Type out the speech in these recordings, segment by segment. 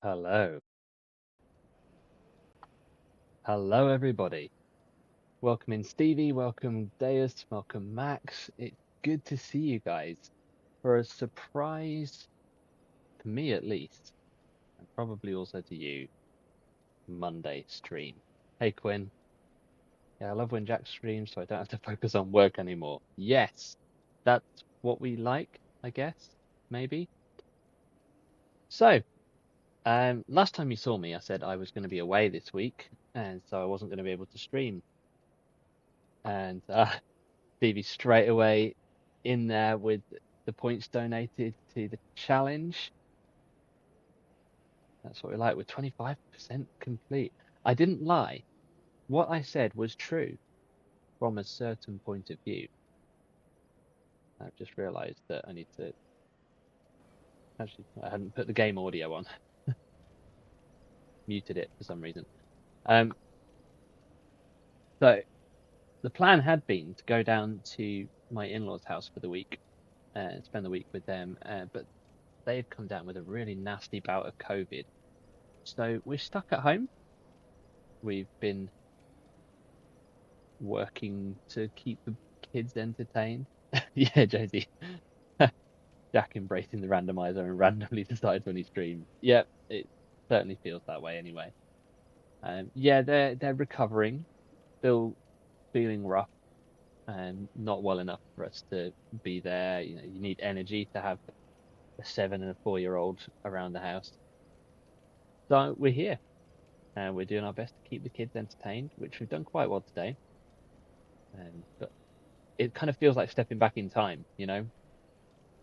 Hello. Hello, everybody. Welcome in Stevie, welcome Deus, welcome Max. It's good to see you guys for a surprise, to me at least, and probably also to you, Monday stream. Hey, Quinn. Yeah, I love when Jack streams so I don't have to focus on work anymore. Yes, that's what we like, I guess, maybe. So, last time you saw me, I said I was going to be away this week, and so I wasn't going to be able to stream. And Stevie straight away in there with the points donated to the challenge. That's what we like. We're 25% complete. I didn't lie. What I said was true from a certain point of view. I've just realized that I need to. Actually, I hadn't put the game audio on, muted it for some reason. Um, so the plan had been to go down to my in-laws' house for the week and spend the week with them, but they've come down with a really nasty bout of COVID. So we're stuck at home. We've been working to keep the kids entertained. Yeah, Josie. Jack embracing the randomizer and randomly decides when he streams. Yep, it certainly feels that way anyway. Yeah, they're recovering, still feeling rough and not well enough for us to be there. You know, you need energy to have a 7 and a 4-year-old around the house. So we're here and we're doing our best to keep the kids entertained, which we've done quite well today. But it kind of feels like stepping back in time, you know,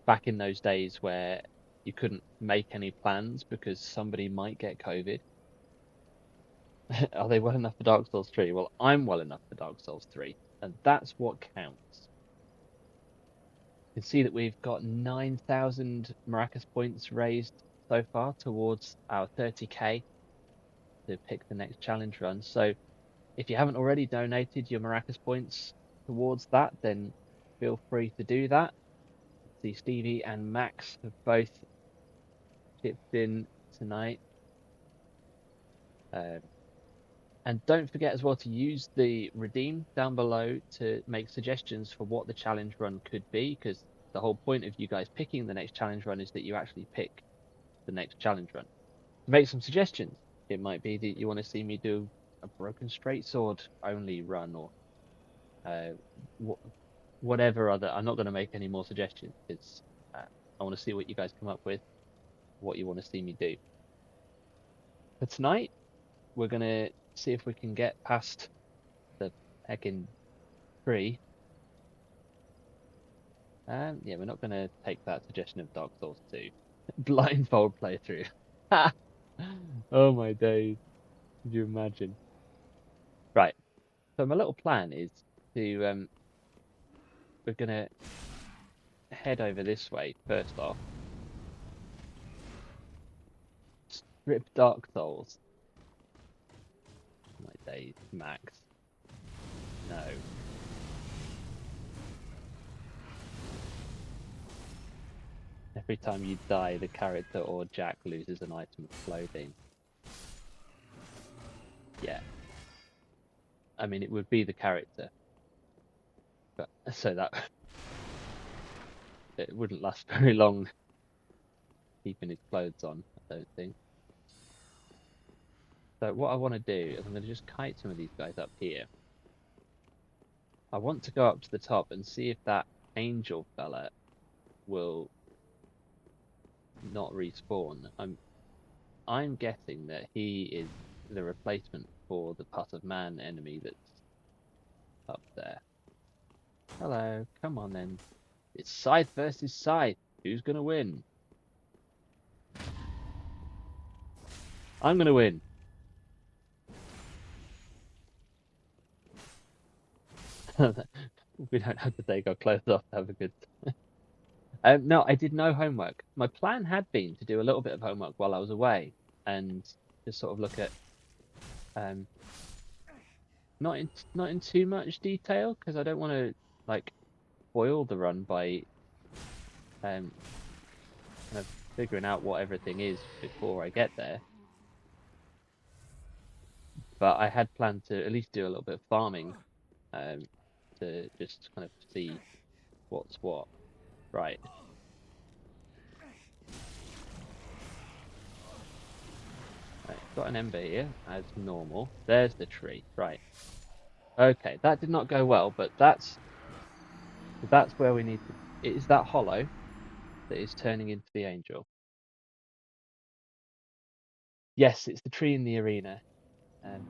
back in those days where you couldn't make any plans because somebody might get COVID. Are they well enough for Dark Souls 3? Well, I'm well enough for Dark Souls 3, and that's what counts. You can see that we've got 9,000 Maracas points raised so far towards our 30k to pick the next challenge run. So if you haven't already donated your Maracas points towards that, then feel free to do that. See, Stevie and Max have both chipped in tonight. And don't forget as well to use the redeem down below to make suggestions for what the challenge run could be, because the whole point of you guys picking the next challenge run is that you actually pick the next challenge run. Make some suggestions. It might be that you want to see me do a broken straight sword only run, or whatever other. I'm not going to make any more suggestions. I want to see what you guys come up with, what you want to see me do. For tonight, we're going to see if we can get past the heckin' tree. Yeah, we're not going to take that suggestion of Dark Souls 2. Blindfold playthrough. Oh my days. Could you imagine? Right. So my little plan is to we're gonna head over this way first off. Strip Dark Souls. My days, Max. No. Every time you die, the character or Jack loses an item of clothing. Yeah. I mean, it would be the character, but so that it wouldn't last very long keeping his clothes on, I don't think. So what I want to do is I'm going to just kite some of these guys up here. I want to go up to the top and see if that angel fella will not respawn. I'm guessing that he is the replacement for the Put of Man enemy that's up there. Hello, come on then. It's Scythe versus Scythe. Who's gonna win? I'm gonna win. We don't have to take our clothes off to have a good no, I did no homework. My plan had been to do a little bit of homework while I was away and just sort of look at um not in too much detail because I don't want to like spoil the run by kind of figuring out what everything is before I get there. But I had planned to at least do a little bit of farming to just kind of see what's what. Right. Right, got an ember here as normal. There's the tree. Right. Okay, that did not go well, but that's where we need to. It is that hollow that is turning into the angel. Yes, it's the tree in the arena. Um,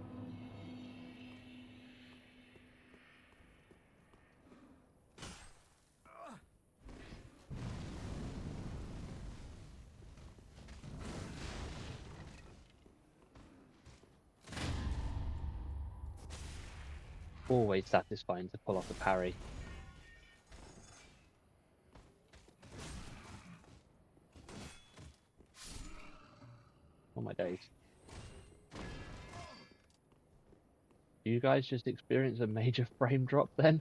always satisfying to pull off a parry. Oh my days. Do you guys just experience a major frame drop then?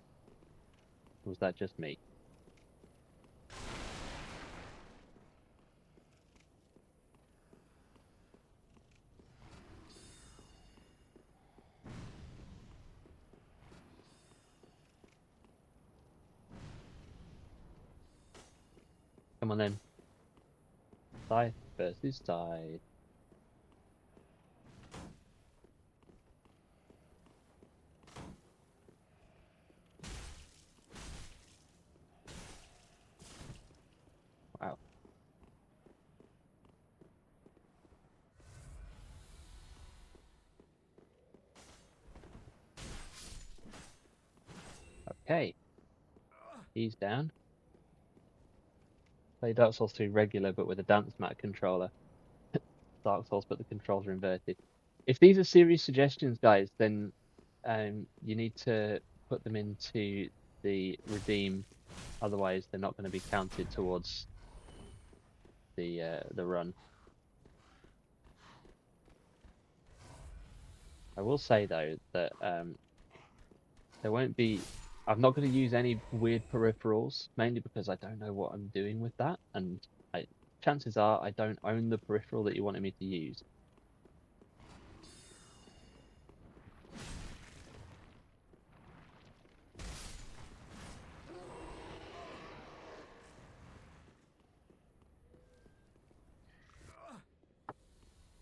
Or was that just me? Come on then. Scythe versus Scythe. Wow. Okay. He's down. Play Dark Souls 3 regular, but with a dance mat controller. Dark Souls, but the controls are inverted. If these are serious suggestions, guys, then you need to put them into the redeem. Otherwise, they're not going to be counted towards the run. I will say though that there won't be. I'm not going to use any weird peripherals, mainly because I don't know what I'm doing with that, and chances are I don't own the peripheral that you wanted me to use.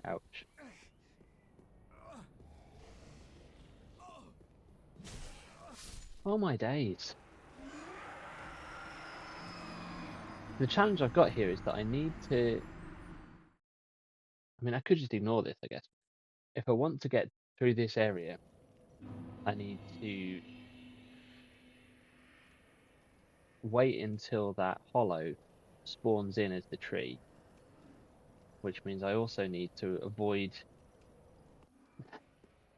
Ouch. Oh my days. The challenge I've got here is that I need to. I mean, I could just ignore this, I guess. If I want to get through this area, I need to wait until that hollow spawns in as the tree, which means I also need to avoid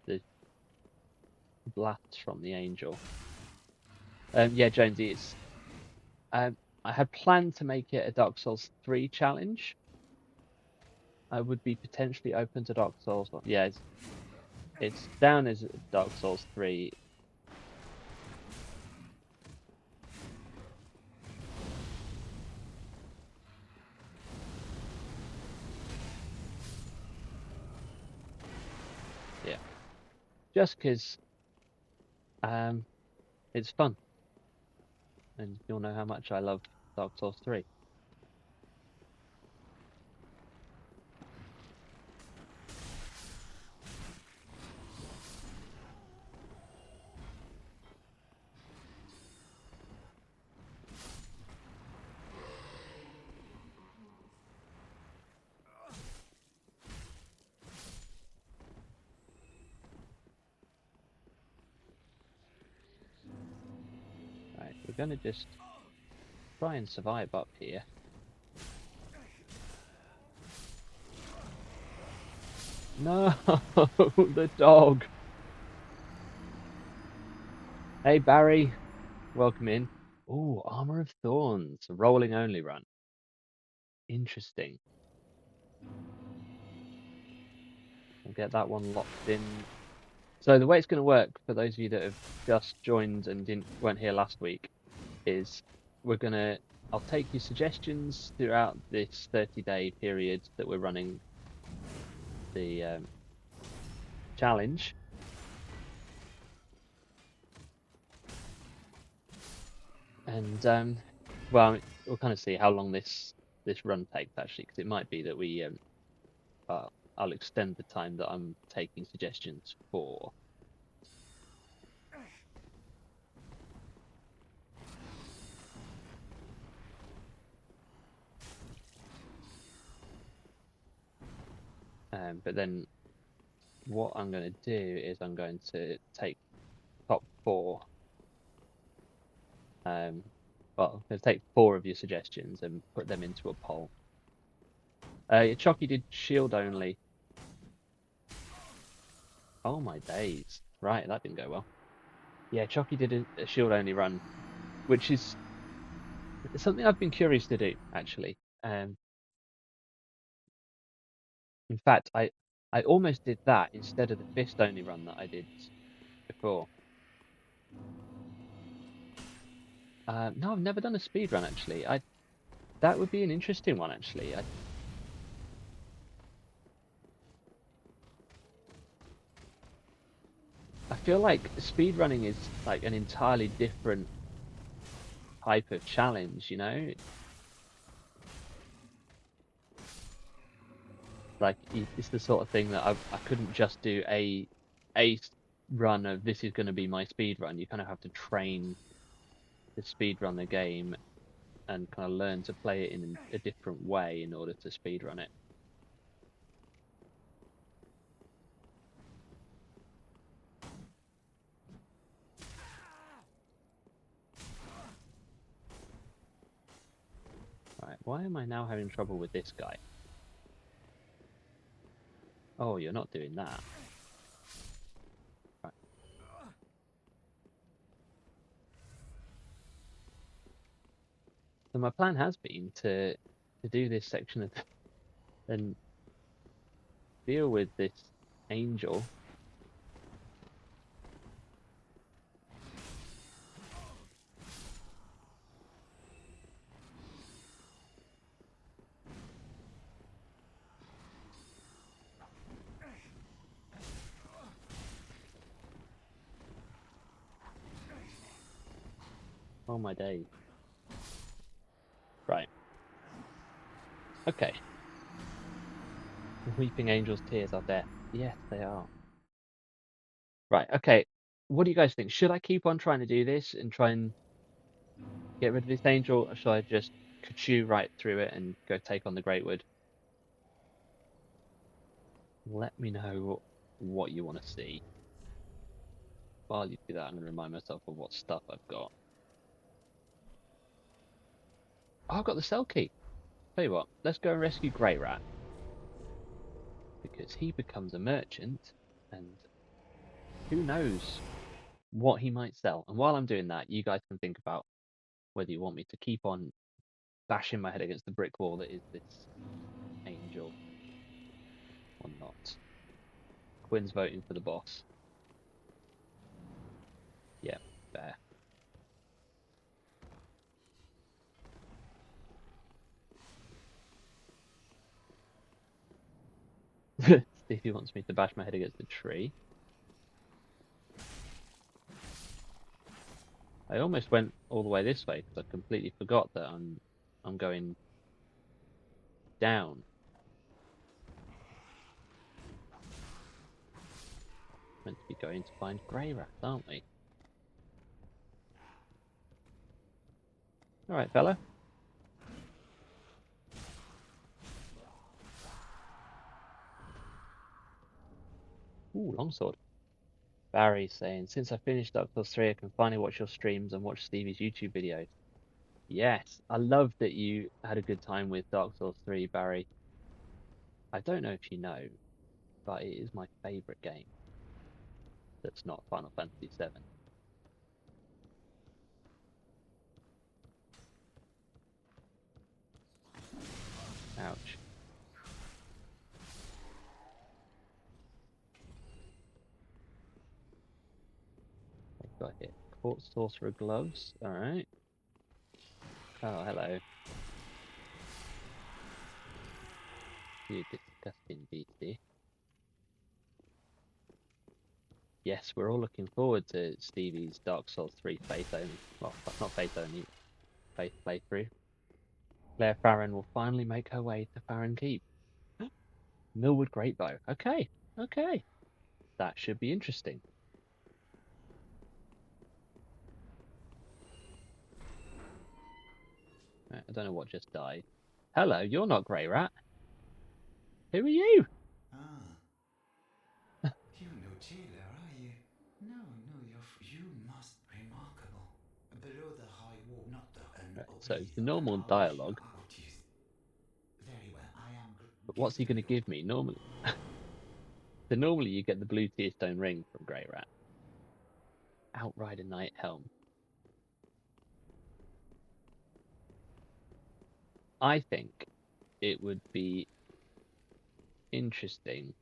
the blasts from the angel. Yeah, Jonesy, it's. I had planned to make it a Dark Souls 3 challenge. I would be potentially open to Dark Souls. Yeah, it's down as Dark Souls 3. Yeah, just because it's fun, and you'll know how much I love Dark Souls 3. we're going to just try and survive up here. No, the dog. Hey, Barry. Welcome in. Oh, Armor of Thorns. A rolling only run. Interesting. We'll get that one locked in. So the way it's going to work, for those of you that have just joined and weren't here last week, is I'll take your suggestions throughout this 30-day period that we're running the challenge. And well, we'll kind of see how long this run takes actually, because it might be that I'll extend the time that I'm taking suggestions for. But then what I'm going to do is I'm going to take top 4. Well, I'm going to take 4 of your suggestions and put them into a poll. Chucky did shield only. Oh my days. Right, that didn't go well. Yeah, Chucky did a shield only run, which is something I've been curious to do, actually. In fact, I almost did that instead of the fist only run that I did before. No, I've never done a speed run actually. That would be an interesting one actually. I feel like speed running is like an entirely different type of challenge, you know? Like it's the sort of thing that I couldn't just do a run of this is going to be my speed run. You kind of have to train to speed run the game and kind of learn to play it in a different way in order to speed run it. Right, why am I now having trouble with this guy? Oh, you're not doing that. Right. So my plan has been to do this section of and deal with this angel. Oh my days. Right. Okay. Weeping angels' tears are death. Yes, they are. Right, okay. What do you guys think? Should I keep on trying to do this and try and get rid of this angel, or should I just chew right through it and go take on the Greatwood? Let me know what you want to see. While you do that, I'm going to remind myself of what stuff I've got. Oh, I've got the cell key. Tell you what, let's go and rescue Grey Rat. Because he becomes a merchant, and who knows what he might sell. And while I'm doing that, you guys can think about whether you want me to keep on bashing my head against the brick wall that is this angel or not. Quinn's voting for the boss. Yeah, fair. Stevie wants me to bash my head against the tree. I almost went all the way this way because I completely forgot that I'm going down. Meant to be going to find Grey Rat, aren't we? All right, fella. Ooh, longsword. Barry saying, since I finished Dark Souls 3, I can finally watch your streams and watch Stevie's YouTube videos. Yes, I love that you had a good time with Dark Souls 3, Barry. I don't know if you know, but it is my favourite game that's not Final Fantasy 7. Ouch. I've got here. Court Sorcerer Gloves. Alright. Oh, hello. You disgusting beastie. Yes, we're all looking forward to Stevie's Dark Souls 3 Faith only. Well, not Faith only, Faith playthrough. Claire Farron will finally make her way to Farron Keep. Millwood Greatbow. Okay, okay. That should be interesting. I don't know what just died. Hello, you're not Grey Rat. Who are you? Ah, you no jailer, are you? No, you must remarkable. Below the high wall, not the Right, so it's the normal dialogue. Very well, I am. But what's he going to give me? Normally, so normally you get the blue tear stone ring from Grey Rat. Outrider Knight Helm. I think it would be interesting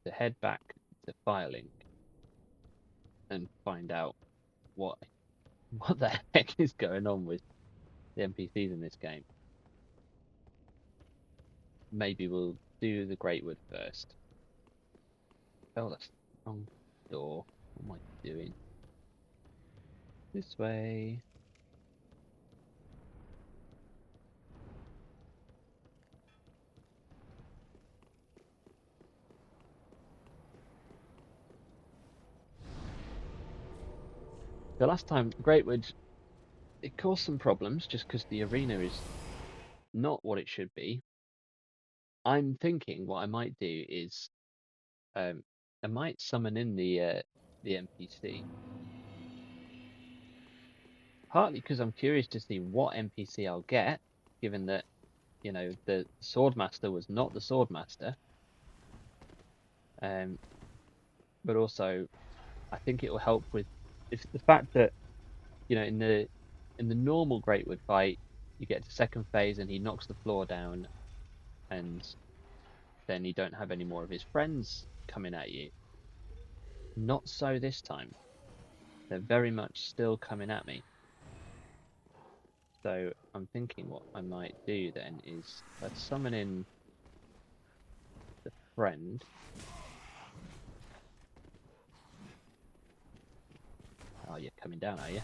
to head back to Firelink and find out what the heck is going on with the NPCs in this game. Maybe we'll do the Greatwood first. Oh, that's the wrong door. What am I doing? This way. The last time Greatwood, it caused some problems just because the arena is not what it should be. I'm thinking what I might do is I might summon in the NPC. Partly because I'm curious to see what NPC I'll get, given that, you know, the Swordmaster was not the Swordmaster. But also I think it will help with if the fact that, you know, in the normal Greatwood fight, you get to second phase and he knocks the floor down, and then you don't have any more of his friends coming at you. Not so this time. They're very much still coming at me. So I'm thinking what I might do then is let's summon in the friend. Oh, you're coming down, are you?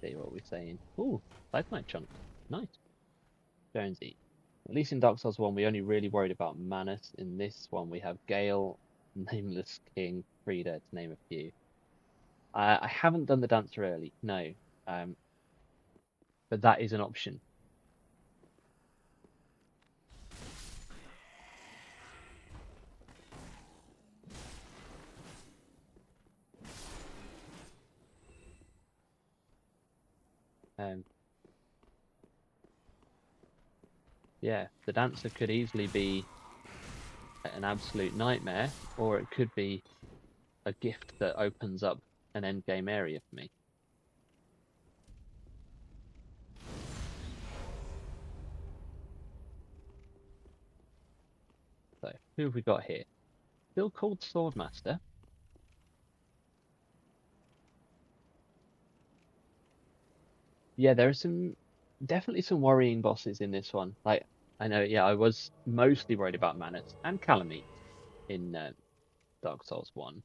See what we're saying. Ooh, Life Knight chunk. Nice. Jonesy. At least in Dark Souls 1, we only really worried about Manus. In this one, we have Gale, Nameless King, Frida, to name a few. I haven't done the Dancer early, no. But that is an option. Yeah, the Dancer could easily be an absolute nightmare, or it could be a gift that opens up an endgame area for me. So, who have we got here? Still called Swordmaster. Yeah, there are definitely some worrying bosses in this one. Like, I know, yeah, I was mostly worried about Manus and Calamite in Dark Souls 1.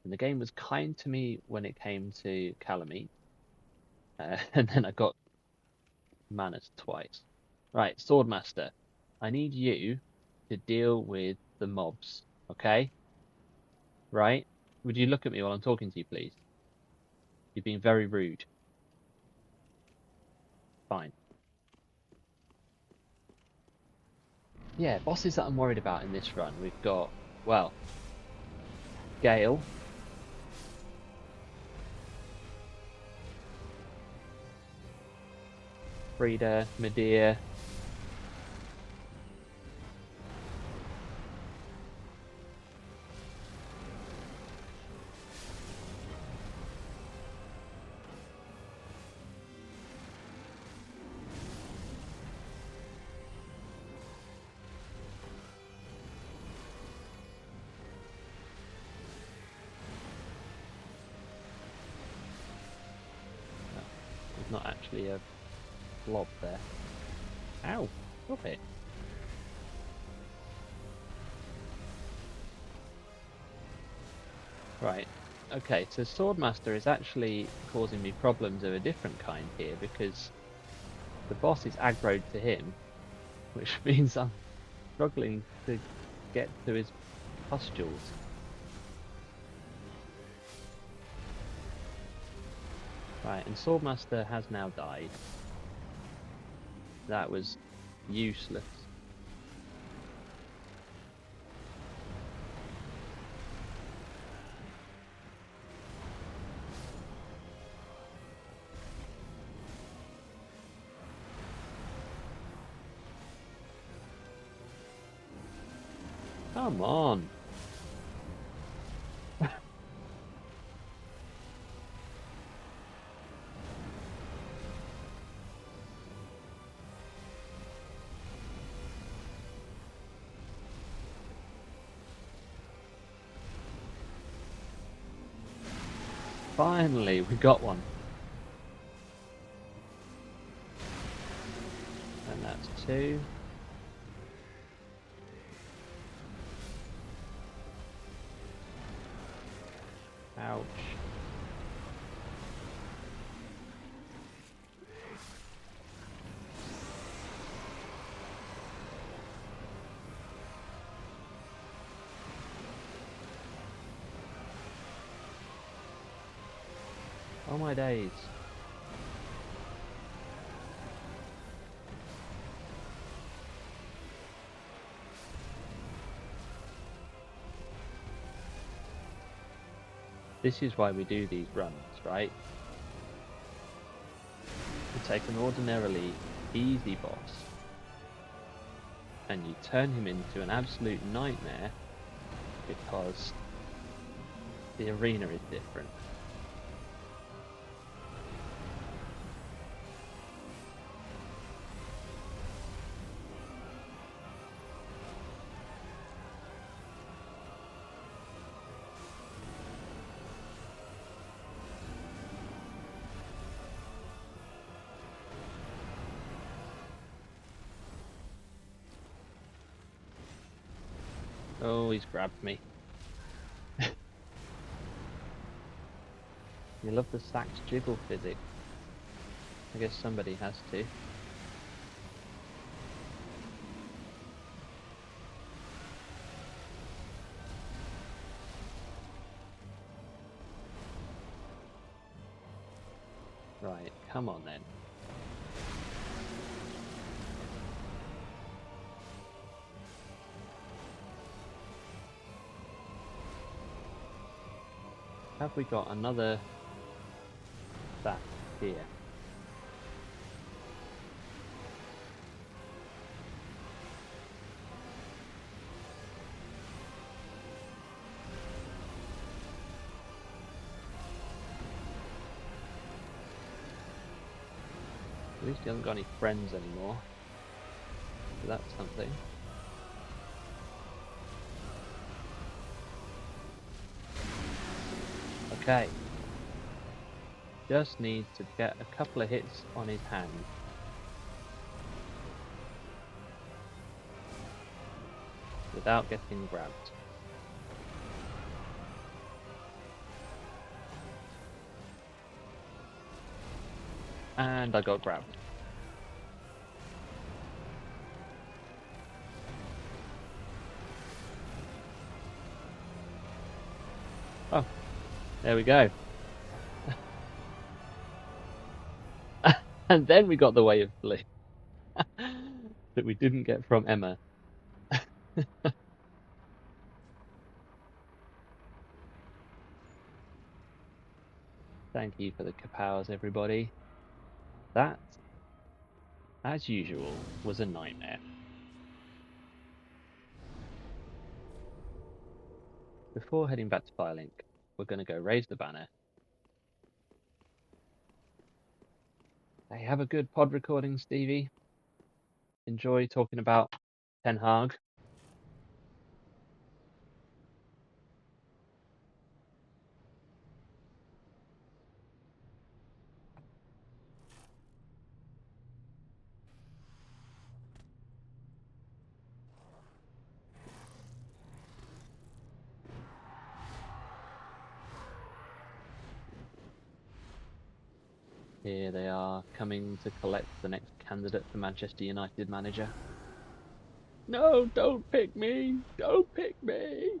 And the game was kind to me when it came to Calamite. And then I got Manus twice. Right, Swordmaster, I need you to deal with the mobs, okay? Right? Would you look at me while I'm talking to you, please? You're being very rude. Fine. Yeah, bosses that I'm worried about in this run. We've got, well, Gale. Frida, Medea. There's not actually a blob there. Ow! Stop it. Right. Okay, so Swordmaster is actually causing me problems of a different kind here because the boss is aggroed to him, which means I'm struggling to get to his pustules. Right, and Swordmaster has now died. That was useless. Come on! Finally, we got one. And that's 2. Ouch. Oh my days. This is why we do these runs, right? You take an ordinarily easy boss and you turn him into an absolute nightmare because the arena is different. Oh, he's grabbed me. You love the sax jiggle physics. I guess somebody has to. Right, come on then. Have we got another that here? At least he hasn't got any friends anymore. So that's something. Okay. Just needs to get a couple of hits on his hand. Without getting grabbed. And I got grabbed. Oh, there we go. And then we got the Way of Blue that we didn't get from Emma. Thank you for the kapows, everybody. That, as usual, was a nightmare. Before heading back to Firelink, we're going to go raise the banner. Hey, have a good pod recording, Stevie. Enjoy talking about Ten Hag. Here they are, coming to collect the next candidate for Manchester United manager. No, don't pick me! Don't pick me!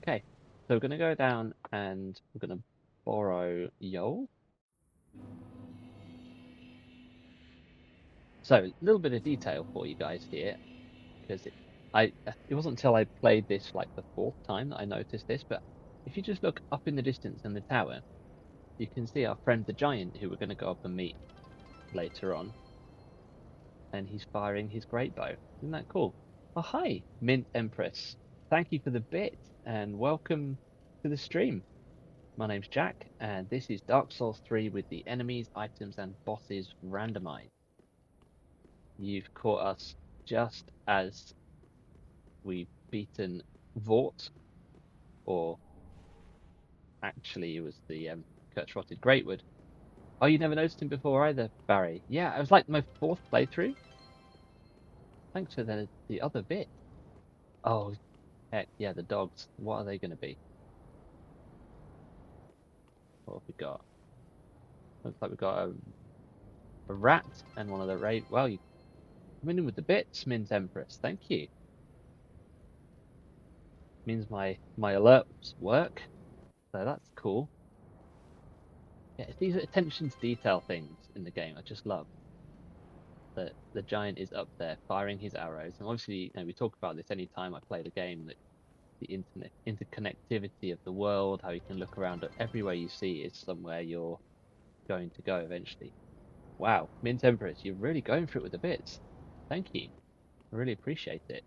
Okay, so we're going to go down and we're going to borrow Yol. So, a little bit of detail for you guys here, because it wasn't until I played this like the fourth time that I noticed this, but if you just look up in the distance in the tower, you can see our friend the giant who we're going to go up and meet later on, and he's firing his great bow. Isn't that cool? Oh, hi, Mint Empress. Thank you for the bit, and welcome to the stream. My name's Jack, and this is Dark Souls 3 with the enemies, items, and bosses randomized. You've caught us just as we've beaten Vordt, or actually it was the Curserotted Greatwood. Oh, you never noticed him before either, Barry? Yeah, it was like my fourth playthrough. Thanks for the other bit. Oh, heck, yeah, the dogs. What are they going to be? What have we got? Looks like we've got a rat and one of the raid. Well, you coming in with the bits, Mint Empress. Thank you. Means my alerts work, so that's cool. Yeah, it's these attention to detail things in the game I just love. That the giant is up there firing his arrows, and obviously, you know, we talk about this any time I play the game, that the internet interconnectivity of the world, how you can look around at everywhere you see is somewhere you're going to go eventually. Wow, Mint Empress, you're really going for it with the bits. Thank you. I really appreciate it.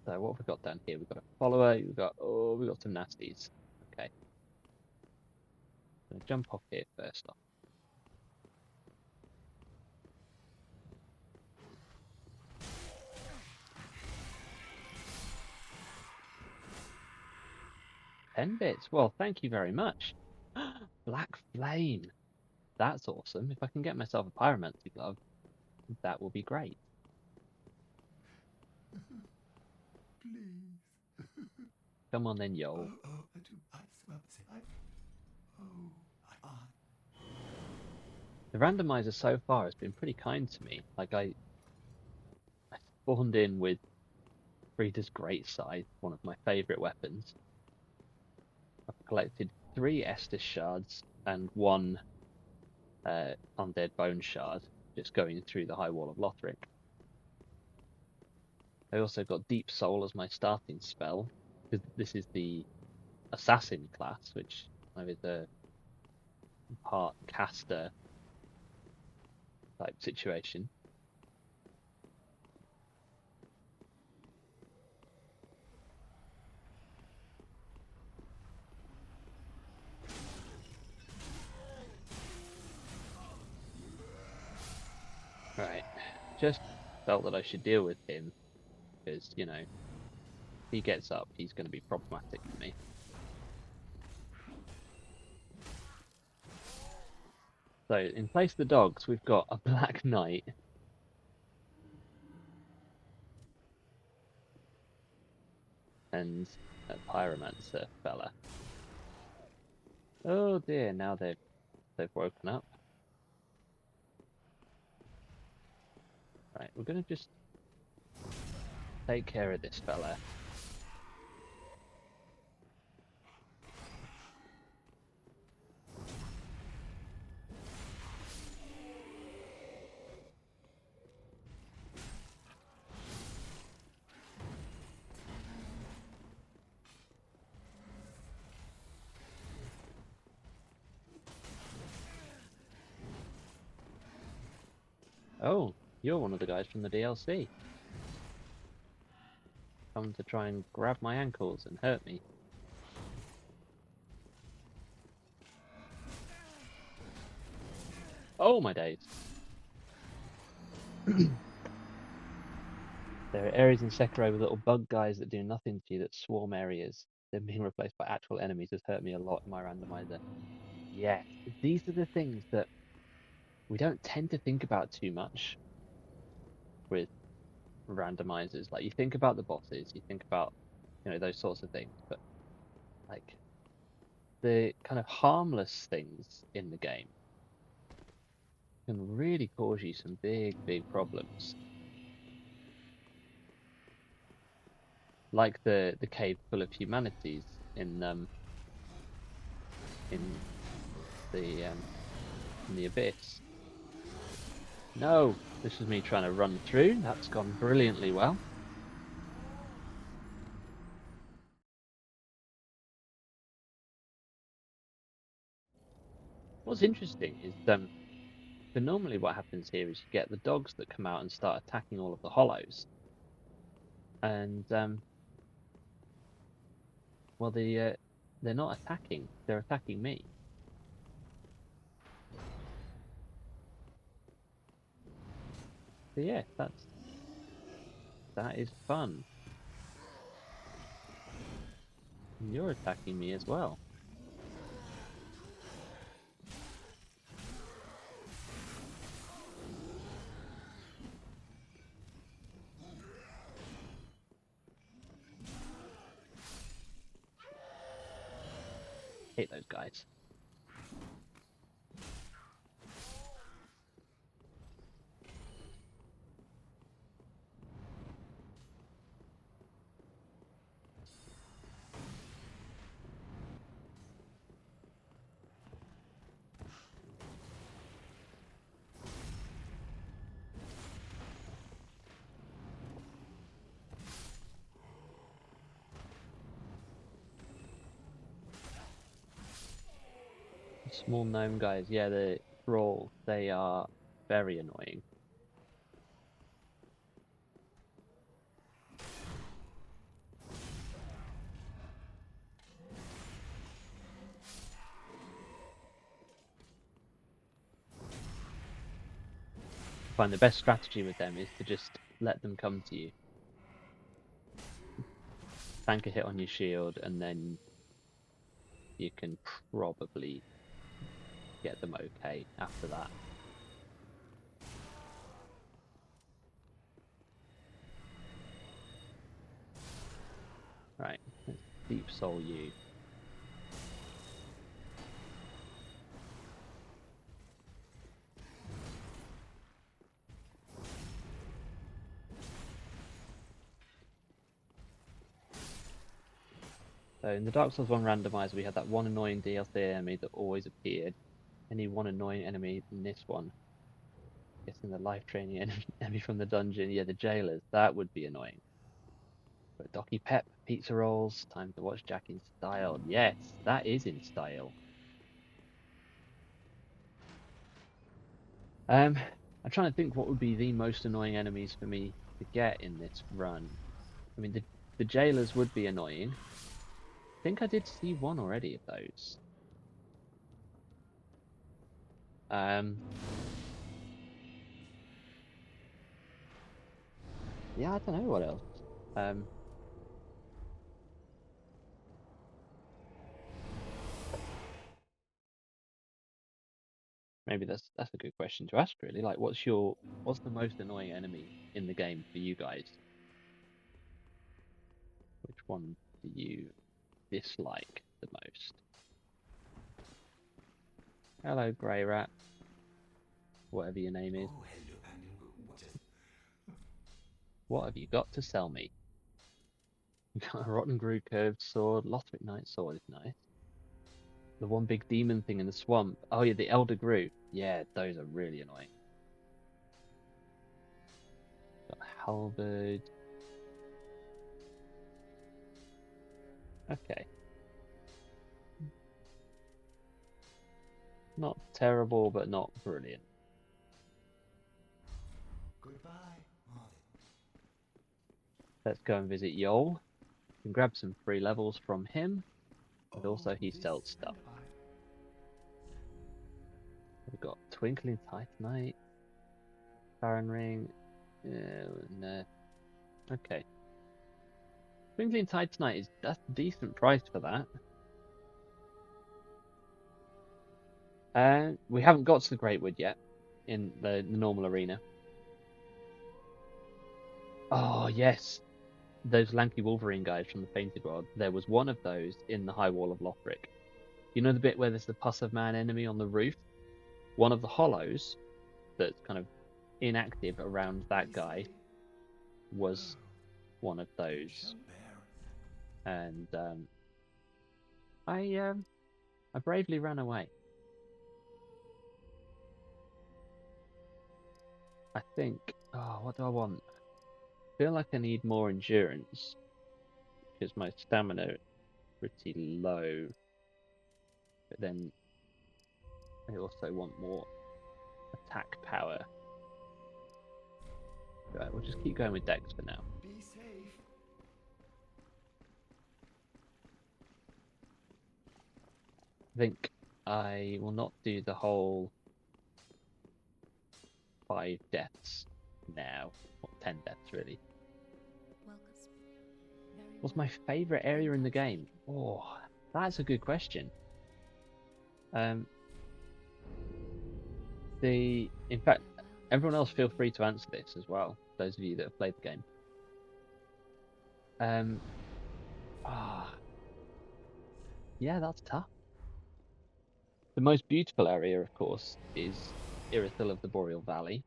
So what have we got down here? We've got a follower, we've got some nasties. Okay. I'm gonna jump off here first off. Ten bits. Well, thank you very much. Black Flame. That's awesome. If I can get myself a pyromancy glove, that will be great. Please. Come on then, yo. The randomizer so far has been pretty kind to me. Like I spawned in with Frida's Great Scythe, one of my favourite weapons. I've collected 3 Estus shards and 1 Undead Bone shard, just going through the High Wall of Lothric. I also got Deep Soul as my starting spell, because this is the Assassin class, which is a part caster type situation. Right, just felt that I should deal with him, because, you know, if he gets up, he's going to be problematic for me. So, in place of the dogs, we've got a Black Knight. And a Pyromancer fella. Oh dear, now they've woken up. Right, we're going to just take care of this fella. Oh, you're one of the guys from the DLC. Come to try and grab my ankles and hurt me. Oh my days. There are areas in Sekiro with little bug guys that do nothing to you that swarm areas. Them being replaced by actual enemies has hurt me a lot in my randomizer. Yes, these are the things that we don't tend to think about too much with randomizers. Like you think about the bosses, you think about, those sorts of things, but like the kind of harmless things in the game can really cause you some big, big problems. Like the cave full of humanities in the in the abyss. No, this is me trying to run through. That's gone brilliantly well. What's interesting is so normally what happens here is you get the dogs that come out and start attacking all of the hollows, and well they're not attacking; they're attacking me. So yeah, that is fun. And you're attacking me as well. Hate those guys. Small gnome guys, yeah, the thrall, they are very annoying. I find the best strategy with them is to just let them come to you. Tank a hit on your shield, and then you can probably get them okay after that. Right, let's deep soul you. So in the Dark Souls 1 randomizer, we had that one annoying DLC enemy that always appeared. Any one annoying enemy in this one. Guessing the life training enemy from the dungeon. Yeah, the jailers. That would be annoying. But Docky Pep, pizza rolls. Time to watch Jack in style. Yes, that is in style. I'm trying to think what would be the most annoying enemies for me to get in this run. I mean, the jailers would be annoying. I think I did see one already of those. Yeah, I don't know what else. Maybe that's a good question to ask, really. Like, what's the most annoying enemy in the game for you guys? Which one do you dislike the most? Hello, Grey Rat. Whatever your name is. Oh, hello, and just What have you got to sell me? We got a Rotten Grew curved sword. Lothric Knight sword is nice. The one big demon thing in the swamp. Oh yeah, the Elder Grew. Yeah, those are really annoying. Got a halberd. Okay. Not terrible, but not brilliant. Goodbye, Martin. Let's go and visit Yol. We can grab some free levels from him. And Oh, also he this sells stuff. and I. We've got Twinkling Titanite. Baron Ring. No. Okay. Twinkling Titanite that's a decent price for that. We haven't got to the Greatwood yet in the normal arena. Oh yes, those lanky Wolverine guys from the Painted World. There was one of those in the High Wall of Lothric. You know the bit where there's the Pus of Man enemy on the roof? One of the hollows that's kind of inactive around that guy was one of those. And I bravely ran away. I think, oh, what do I want? I feel like I need more endurance because my stamina is pretty low. But then I also want more attack power. Right, we'll just keep going with Dex for now. Be safe. I think I will not do the whole 5 deaths now, or 10 deaths really. What's my favourite area in the game? Oh, that's a good question. In fact, everyone else feel free to answer this as well. Those of you that have played the game. Yeah, that's tough. The most beautiful area, of course, is Irithyll of the Boreal Valley.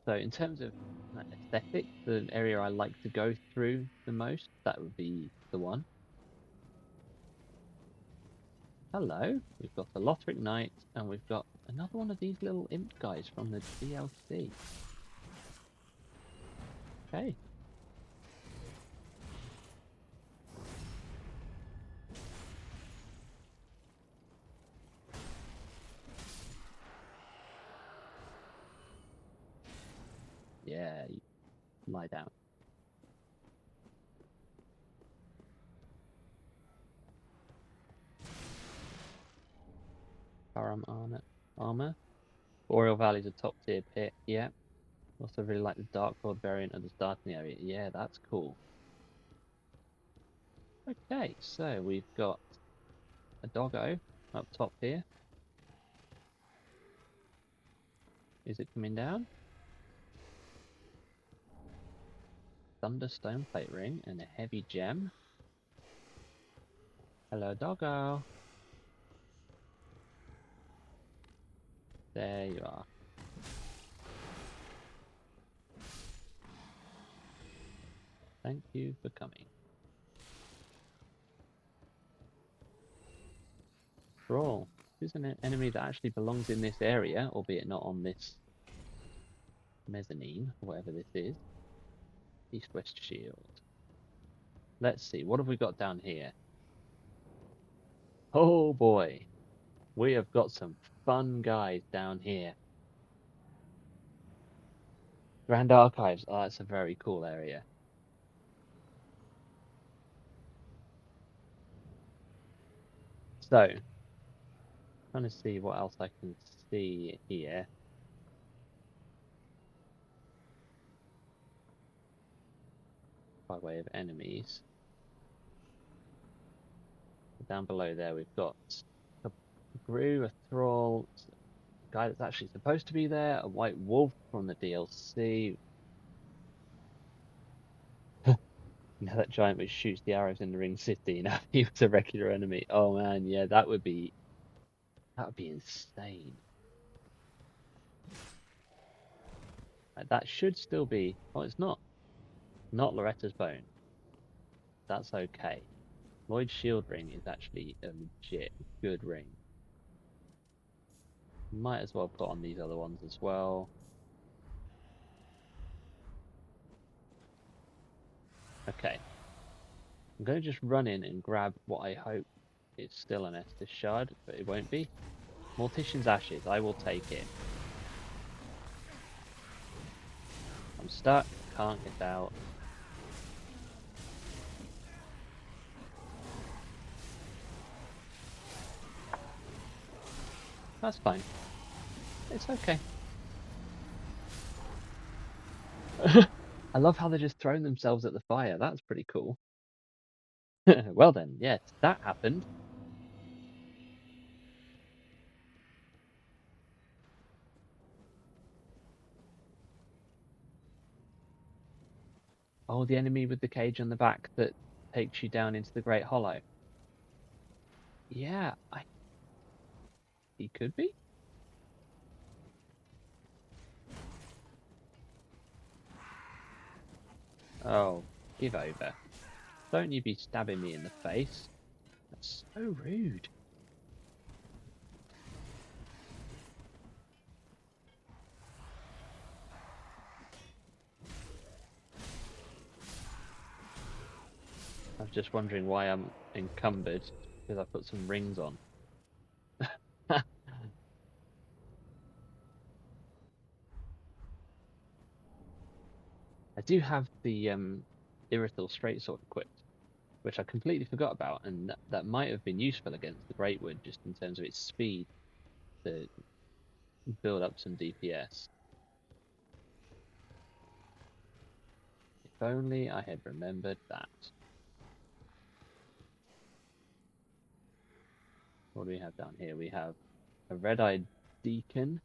So in terms of aesthetic, the area I like to go through the most, that would be the one. Hello, we've got the Lothric Knight, and we've got another one of these little imp guys from the DLC. Okay. Yeah, you lie down. Param armor. Boreal Valley's a top tier pit. Yeah. Also really like the Dark Lord variant of the starting area. Yeah, that's cool. Okay, so we've got a doggo up top here. Is it coming down? Thunderstone plate ring and a heavy gem. Hello, doggo. There you are. Thank you for coming. Brawl. This is an enemy that actually belongs in this area, albeit not on this mezzanine, or whatever this is. East-West Shield. Let's see, what have we got down here? Oh boy, we have got some fun guys down here. Grand Archives. Oh, that's a very cool area. So, trying to see what else I can see here. By way of enemies. Down below there we've got a Gru, a Thrall, a guy that's actually supposed to be there, a White Wolf from the DLC. Now that giant which shoots the arrows in the Ring City, now he was a regular enemy. Oh man, yeah, that would be insane. That should still be... Oh, it's not. Not Loretta's bone. That's okay. Lloyd's shield ring is actually a legit good ring. Might as well put on these other ones as well. Okay. I'm going to just run in and grab what I hope is still an Estus shard, but it won't be. Mortician's Ashes, I will take it. I'm stuck, can't get out. That's fine. It's okay. I love how they're just throwing themselves at the fire. That's pretty cool. Well then, yes, that happened. Oh, the enemy with the cage on the back that takes you down into the Great Hollow. Yeah, he could be. Oh, give over. Don't you be stabbing me in the face. That's so rude. I was just wondering why I'm encumbered, because I put some rings on. I do have the Irithel straight sword equipped, which I completely forgot about, and that might have been useful against the Greatwood, just in terms of its speed to build up some DPS. If only I had remembered that. What do we have down here? We have a red-eyed deacon.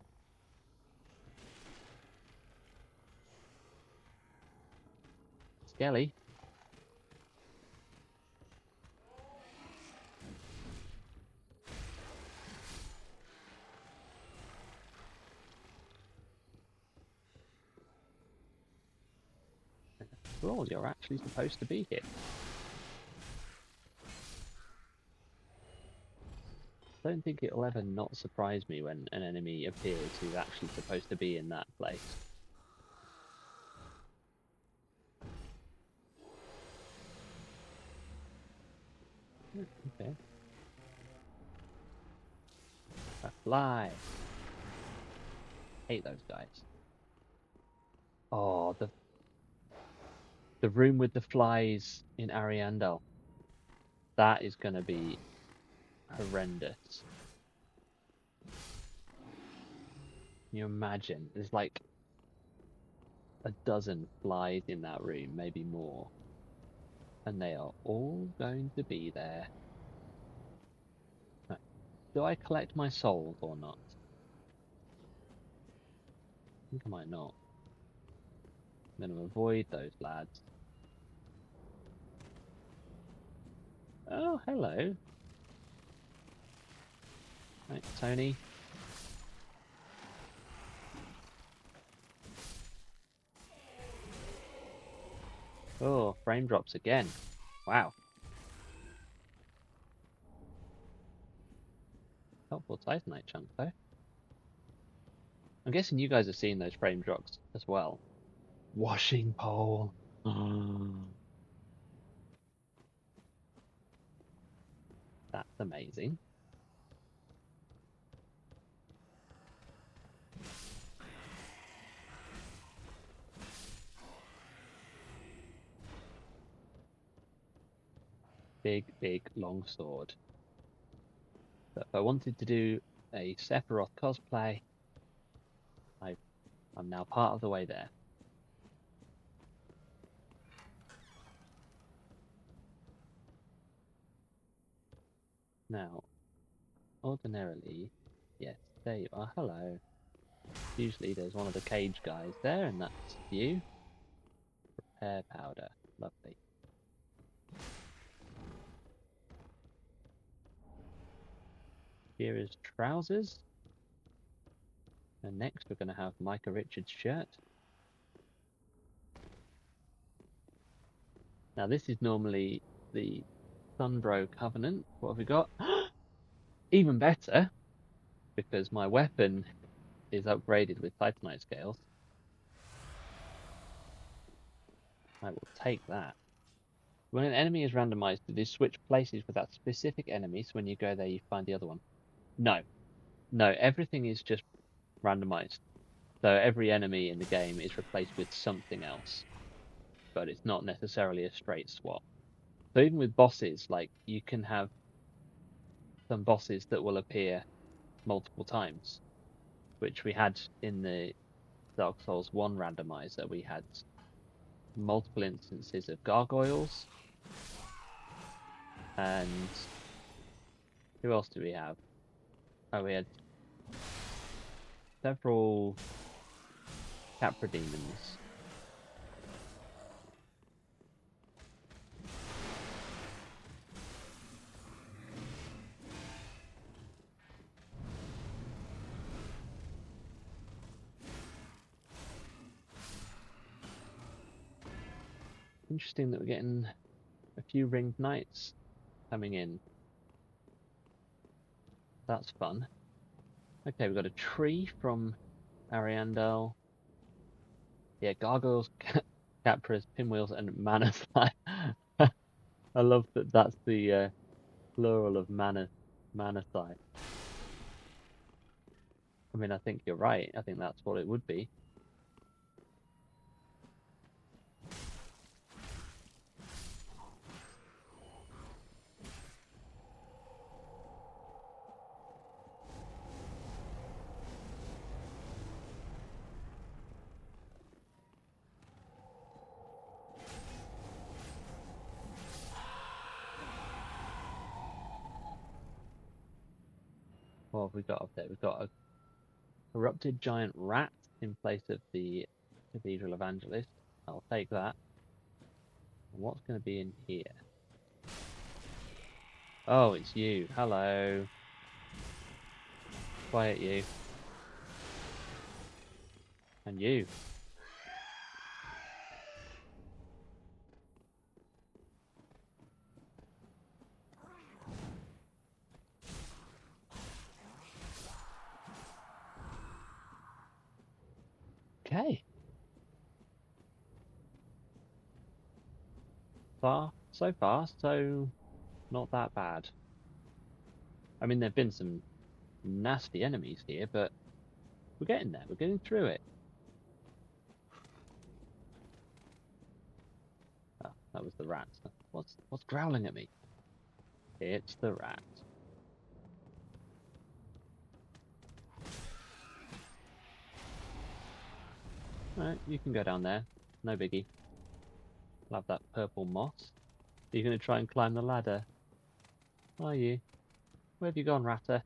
Skelly. Well, you're actually supposed to be here. I don't think it'll ever not surprise me when an enemy appears who's actually supposed to be in that place. Okay. A fly. Hate those guys. Oh, the room with the flies in Ariandel. That is going to be horrendous. Can you imagine? There's like a dozen flies in that room, maybe more. And they are all going to be there. Right. Do I collect my souls or not? I think I might not. I'm going to avoid those lads. Oh, hello. Right, Tony. Oh, frame drops again. Wow. Helpful Titanite chunk, though. I'm guessing you guys have seen those frame drops as well. Washing pole. That's amazing. Big, big, long sword. But if I wanted to do a Sephiroth cosplay, I'm now part of the way there. Now, ordinarily, yes, there you are. Hello. Usually there's one of the cage guys there, and that's you. Repair powder. Lovely. Here is trousers. And next we're going to have Micah Richards' shirt. Now this is normally the Sunbro Covenant. What have we got? Even better, because my weapon is upgraded with Titanite scales. I will take that. When an enemy is randomized, do they switch places with that specific enemy, so when you go there you find the other one? No. No, everything is just randomized. So every enemy in the game is replaced with something else. But it's not necessarily a straight swap. So even with bosses, like you can have some bosses that will appear multiple times, which we had in the Dark Souls 1 randomizer. We had multiple instances of gargoyles, and who else do we have? Oh, we had several Capra demons. Interesting that we're getting a few ringed knights coming in. That's fun. Okay, we've got a tree from Ariandel. Yeah, gargoyles, capras, pinwheels, and manus. I love that. That's the plural of manasai. I mean, I think you're right. I think that's what it would be. What have we got up there? We've got a corrupted giant rat in place of the Cathedral Evangelist. I'll take that. And what's going to be in here? Oh, it's you. Hello. Quiet, you. And you. Okay. So far, so not that bad. I mean, there've been some nasty enemies here, but we're getting there. We're getting through it. Oh, that was the rat. What's growling at me? It's the rat. Alright, you can go down there. No biggie. Love that purple moss. Are you going to try and climb the ladder? Are you? Where have you gone, ratter?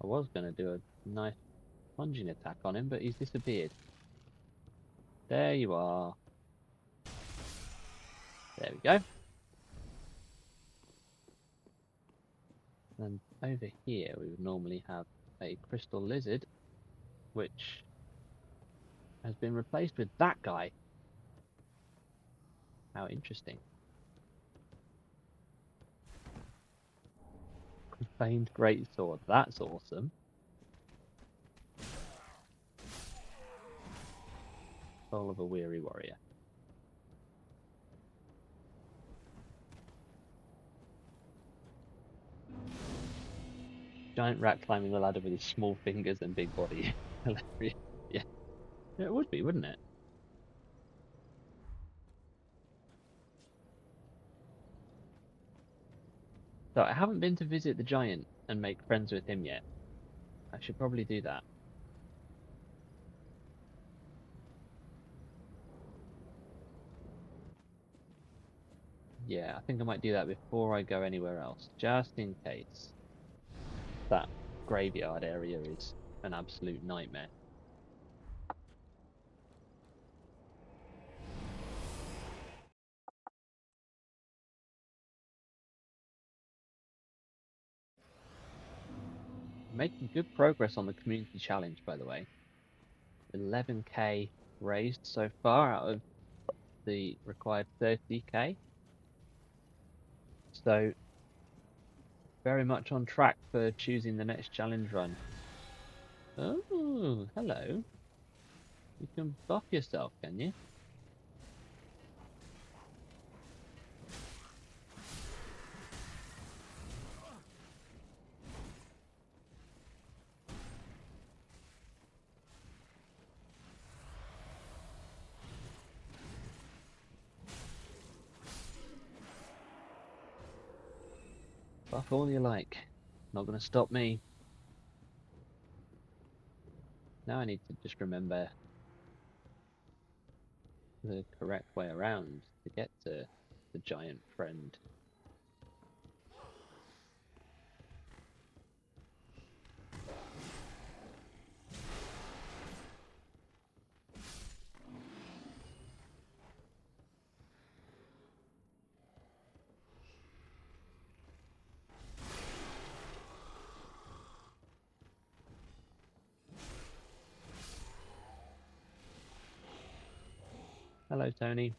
I was going to do a nice plunging attack on him, but he's disappeared. There you are. There we go. And over here we would normally have a crystal lizard, which has been replaced with that guy. How interesting. Profaned greatsword. That's awesome. Soul of a weary warrior. Giant rat climbing the ladder with his small fingers and big body. Hilarious. Yeah. It would be, wouldn't it? So I haven't been to visit the giant and make friends with him yet. I should probably do that. Yeah, I think I might do that before I go anywhere else, just in case. That graveyard area is an absolute nightmare. Making good progress on the community challenge, by the way. 11k raised so far out of the required 30k. So very much on track for choosing the next challenge run. Oh, hello. You can buff yourself, can you? Buff all you like. Not gonna stop me. Now I need to just remember the correct way around to get to the giant friend. Hello, Tony.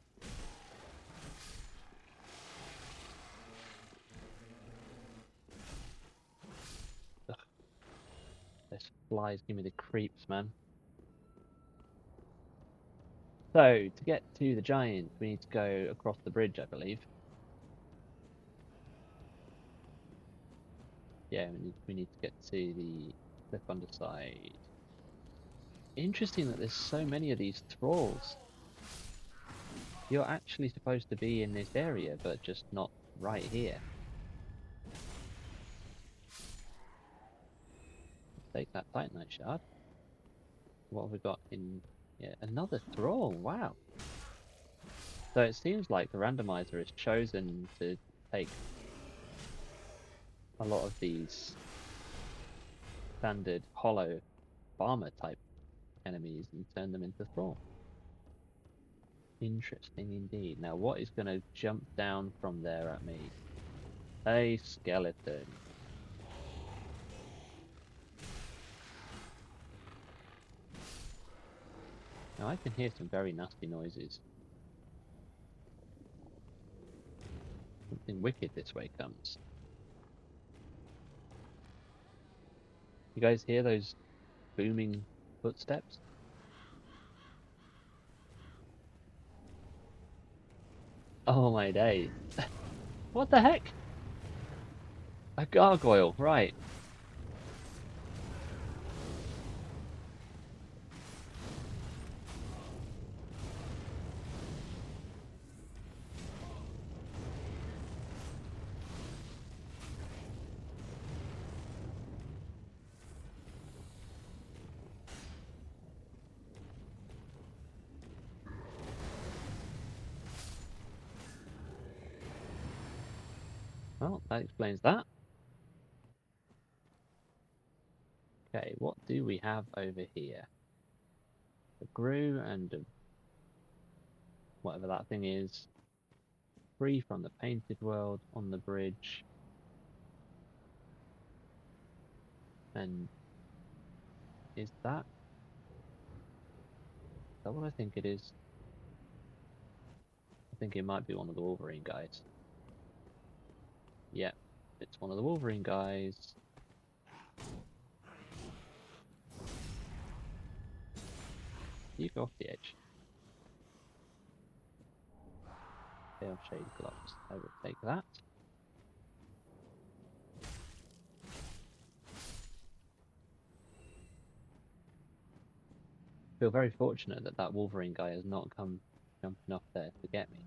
Ugh, those flies give me the creeps, man. So, to get to the giant, we need to go across the bridge, I believe. Yeah, we need to get to the cliff underside. Interesting that there's so many of these thralls. You're actually supposed to be in this area, but just not right here. Take that Titanite shard. What have we got in? Yeah, another thrall. Wow. So it seems like the randomiser has chosen to take a lot of these standard hollow farmer type enemies and turn them into thrall. Interesting indeed. Now, what is going to jump down from there at me? A skeleton. Now, I can hear some very nasty noises. Something wicked this way comes. You guys hear those booming footsteps? Oh my days. What the heck? A gargoyle, right. Well, that explains that. Okay, what do we have over here? A Gru and whatever that thing is. Free from the painted world on the bridge. And is that what I think it is? I think it might be one of the Wolverine guys. Yeah, it's one of the Wolverine guys. You go off the edge. Pale shade gloves. I will take that. Feel very fortunate that that Wolverine guy has not come jumping off there to get me.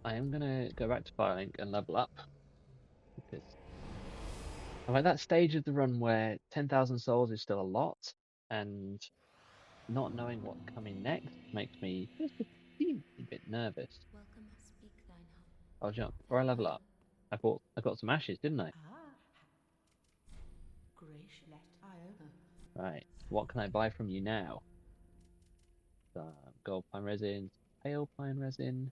I am gonna go back to Firelink and level up because I'm at that stage of the run where 10,000 souls is still a lot, and not knowing what's coming next makes me just a teeny bit nervous. I'll jump or I level up. I got some ashes, didn't I? Right. What can I buy from you now? some gold pine resin, pale pine resin,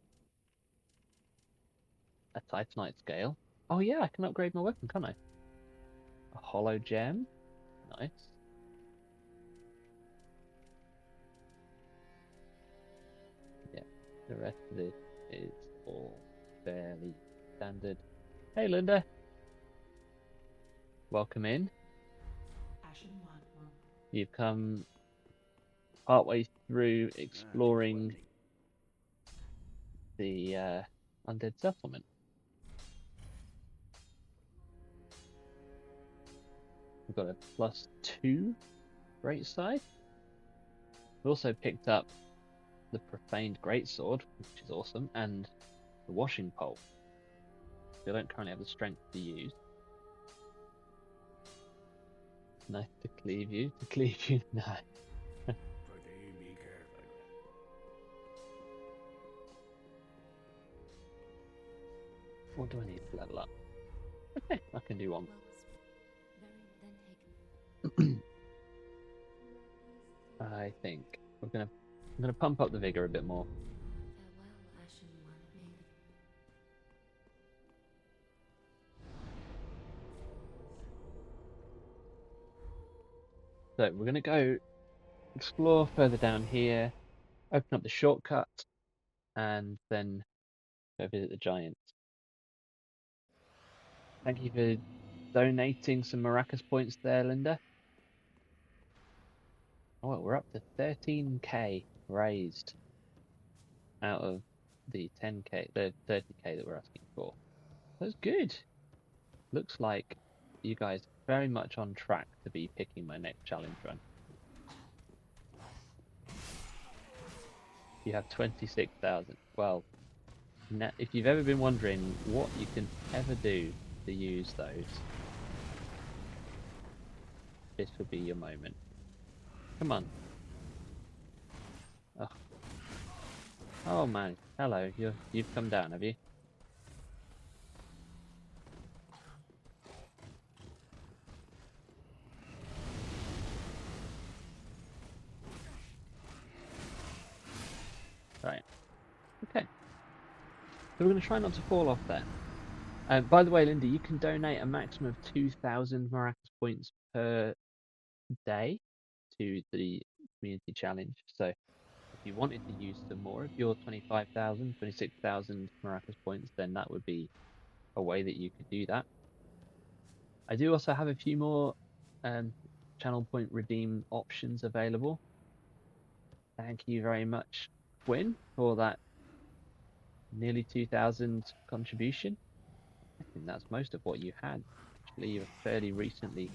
a titanite scale. Oh yeah, I can upgrade my weapon, can't I? A hollow gem. Nice. Yeah, the rest of this is all fairly standard. Hey Linda, welcome in. You've come partway through exploring the Undead settlement. We've got a +2 great side. We also picked up the profaned greatsword, which is awesome, and the washing pole. We don't currently have the strength to use. Nice to cleave you. To cleave you, no. What do I need to level up? Okay, I can do one. I think I'm gonna pump up the vigor a bit more. So we're gonna go explore further down here, open up the shortcut, and then go visit the giants. Thank you for donating some maracas points there, Linda. Oh, we're up to 13k raised out of the 10k, the 30k that we're asking for. That's good. Looks like you guys are very much on track to be picking my next challenge run. You have 26,000. Well, now, if you've ever been wondering what you can ever do to use those, this would be your moment. Come on. Oh, oh man, hello. You've come down, have you? Right. Okay. So we're going to try not to fall off there. By the way, Linda, you can donate a maximum of 2,000 maracas points per day to the community challenge. So if you wanted to use some more of your 25,000, 26,000 maracas points, then that would be a way that you could do that. I do also have a few more channel point redeem options available. Thank you very much, Quinn, for that nearly 2,000 contribution. I think that's most of what you had. Actually, you've fairly recently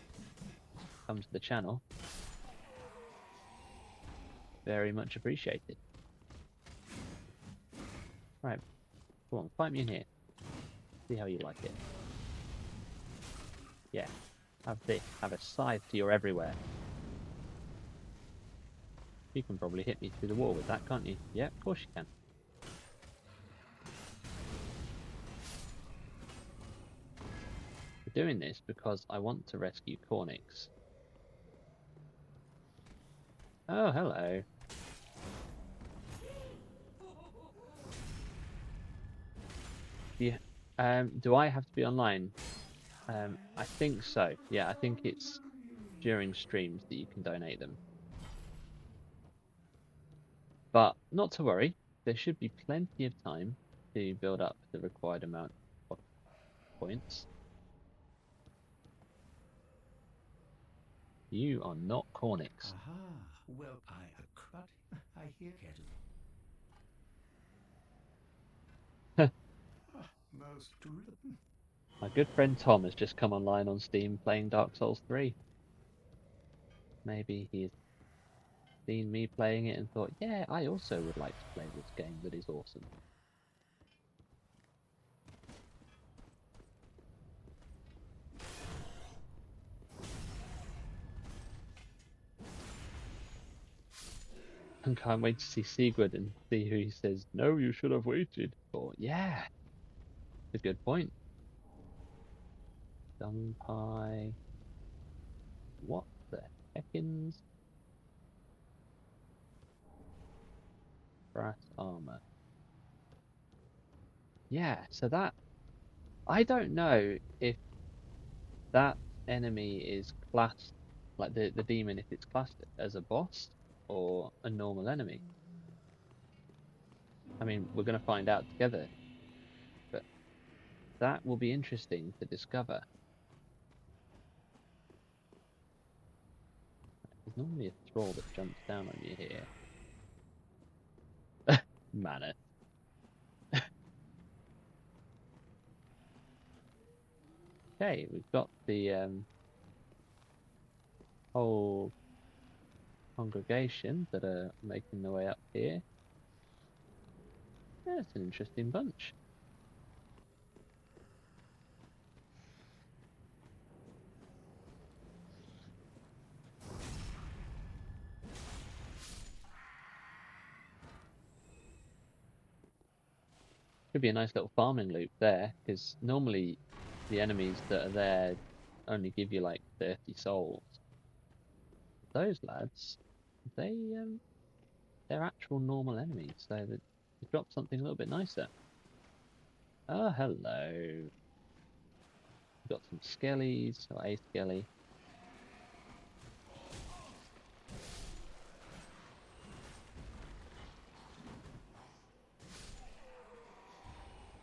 come to the channel. Very much appreciated. Right, come on, fight me in here. See how you like it. Yeah, have this. Have a scythe to your everywhere. You can probably hit me through the wall with that, can't you? Yeah, of course you can. We're doing this because I want to rescue Cornix. Oh, hello. Yeah. Do I have to be online? I think so. Yeah, I think it's during streams that you can donate them. But not to worry, there should be plenty of time to build up the required amount of points. You are not Cornix. Aha. Well, I hear it. Most My good friend Tom has just come online on Steam playing Dark Souls 3. Maybe he's seen me playing it and thought, yeah, I also would like to play this game that is awesome. I can't wait to see Sigurd and see who he says, no, you should have waited. Or, yeah, it's a good point. Dung pie. What the heckins? Brass armor. Yeah, so that I don't know if that enemy is classed like the demon if it's classed as a boss or a normal enemy. I mean, we're going to find out together, but that will be interesting to discover. There's normally a thrall that jumps down on you here. Mana. Okay, we've got the whole congregation that are making their way up here. Yeah, it's an interesting bunch. Could be a nice little farming loop there, because normally the enemies that are there only give you like 30 souls. Those lads, they're actual normal enemies, so that they drop something a little bit nicer. Oh, hello. We've got some skellies, or a skelly.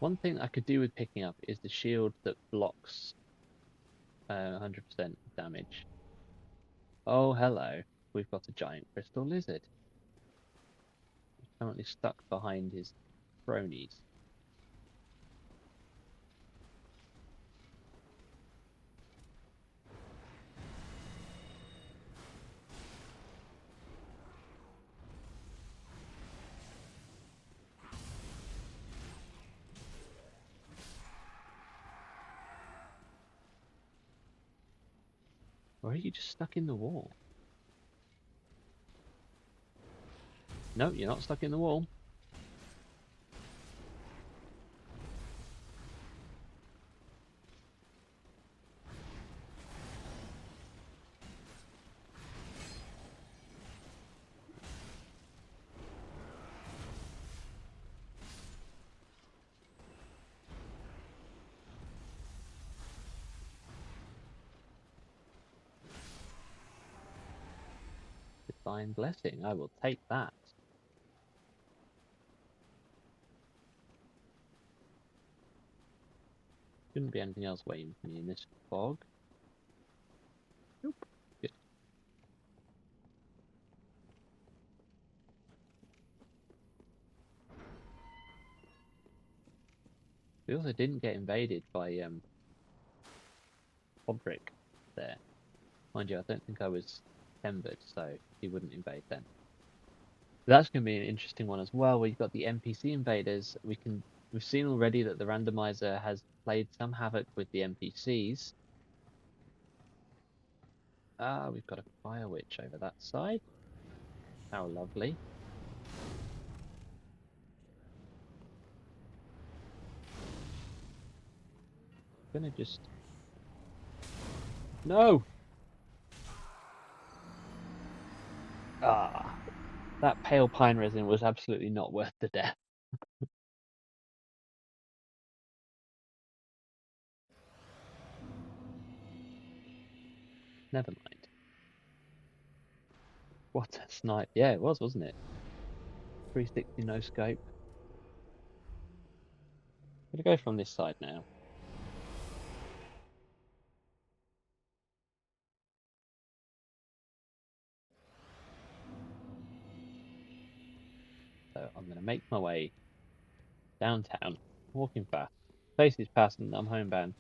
One thing I could do with picking up is the shield that blocks 100% damage. Oh, hello. We've got a giant crystal lizard. He's currently stuck behind his cronies. Or are you just stuck in the wall? No, you're not stuck in the wall. Divine blessing. I will take that. Shouldn't be anything else waiting for me in this fog. Nope. Good. We also didn't get invaded by Podrick there. Mind you, I don't think I was tempered, so he wouldn't invade then. That's going to be an interesting one as well, where you've got the NPC invaders. We've seen already that the randomizer has played some havoc with the NPCs. Ah, we've got a fire witch over that side. How lovely. Gonna just no. Ah, that pale pine resin was absolutely not worth the death. Never mind. What a snipe. Yeah, it was, wasn't it? 360 no scope. Gonna go from this side now. So I'm gonna make my way downtown, walking fast. Face is passing, I'm homebound.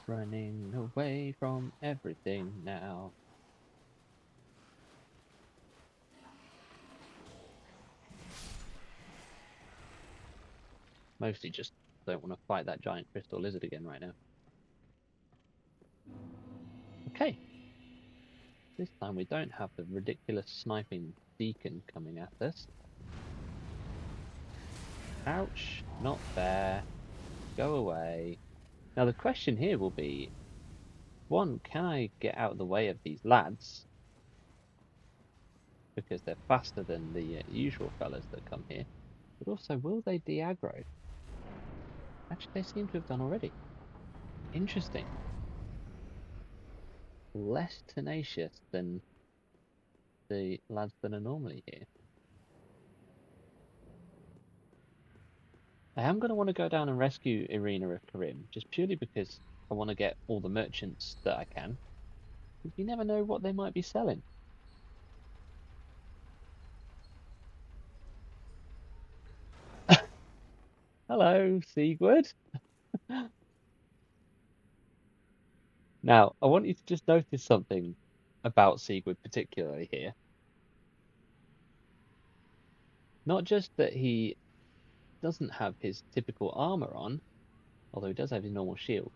Running away from everything now. Mostly just don't want to fight that giant crystal lizard again right now. Okay. This time we don't have the ridiculous sniping deacon coming at us. Ouch. Not fair. Go away. Now the question here will be, one, can I get out of the way of these lads? Because they're faster than the usual fellas that come here. But also, will they de-aggro? Actually, they seem to have done already. Interesting. Less tenacious than the lads that are normally here. I am going to want to go down and rescue Irina of Karim, just purely because I want to get all the merchants that I can. You never know what they might be selling. Hello, Sigurd. Now, I want you to just notice something about Sigurd particularly here. Not just that he doesn't have his typical armor on, although he does have his normal shield,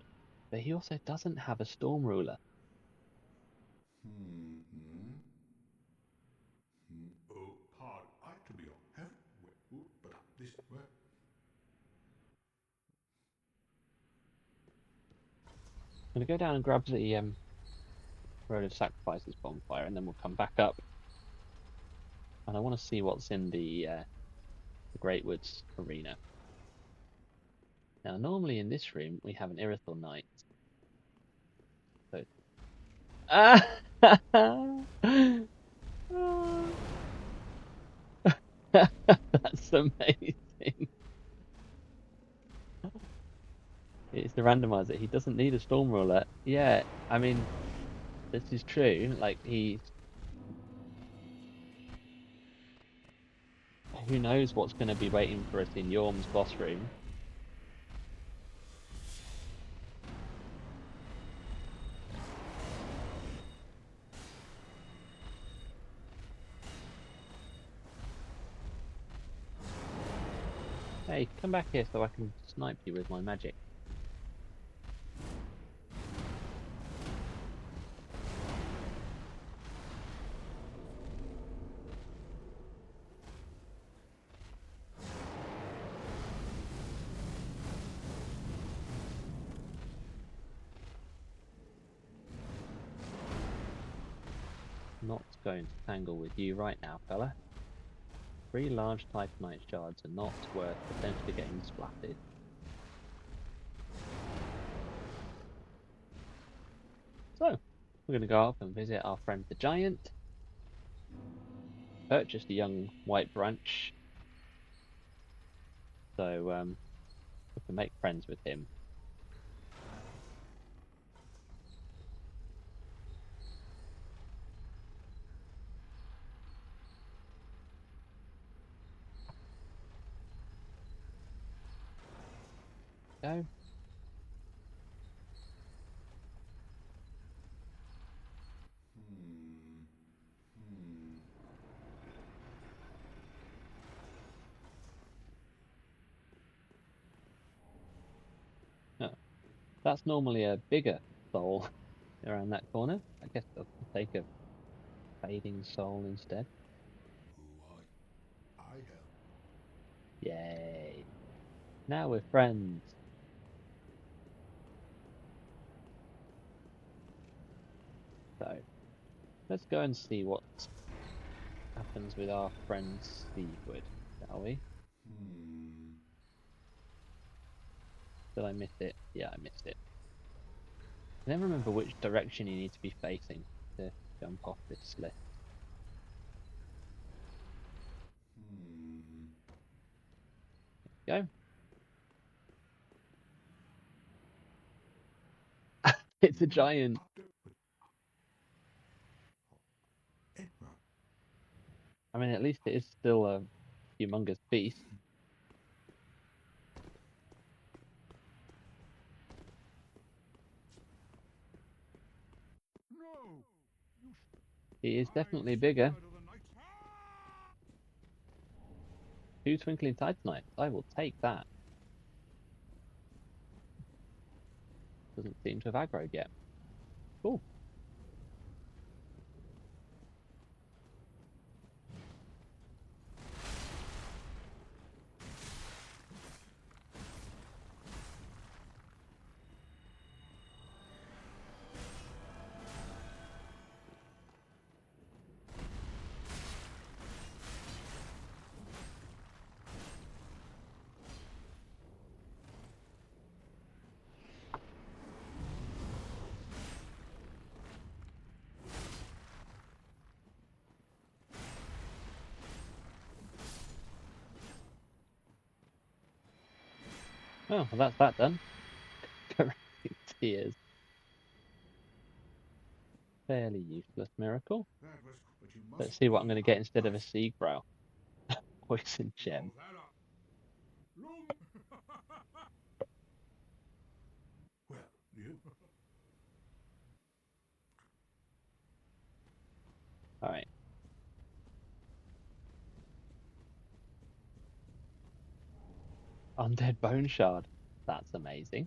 but he also doesn't have a storm ruler. Oh, pardon, I to be on heaven, but this way. I'm going to go down and grab the Road of Sacrifices bonfire, and then we'll come back up. And I want to see what's in the Greatwoods arena. Now, normally in this room, we have an Irithel Knight. So... That's amazing. It's the randomizer. He doesn't need a storm ruler. Yeah, I mean, this is true. Like, who knows what's going to be waiting for us in Yorm's boss room. Hey, come back here so I can snipe you with my magic. Not going to tangle with you right now, fella. 3 large Titanite shards are not worth potentially getting splatted. So, we're going to go up and visit our friend the Giant. Purchased a young white branch. So, we can make friends with him. Go. Oh, that's normally a bigger soul around that corner. I guess I'll take a fading soul instead. Oh, I help. Yay. Now we're friends. So, let's go and see what happens with our friend Sigurd, shall we? Did I miss it? Yeah, I missed it. I never remember which direction you need to be facing to jump off this lift. Go. It's a giant. I mean, at least it is still a humongous beast. No, He is definitely bigger. 2 twinkling titanites. I will take that. Doesn't seem to have aggroed yet. Cool. Oh, well, that's that done. Correcting tears. Fairly useless miracle. That was, but you Let's must see what I'm be going to get instead of a unbiased. sea growl. Poison gem. Blow that up. Long. Well, you. Alright. Undead bone shard. That's amazing.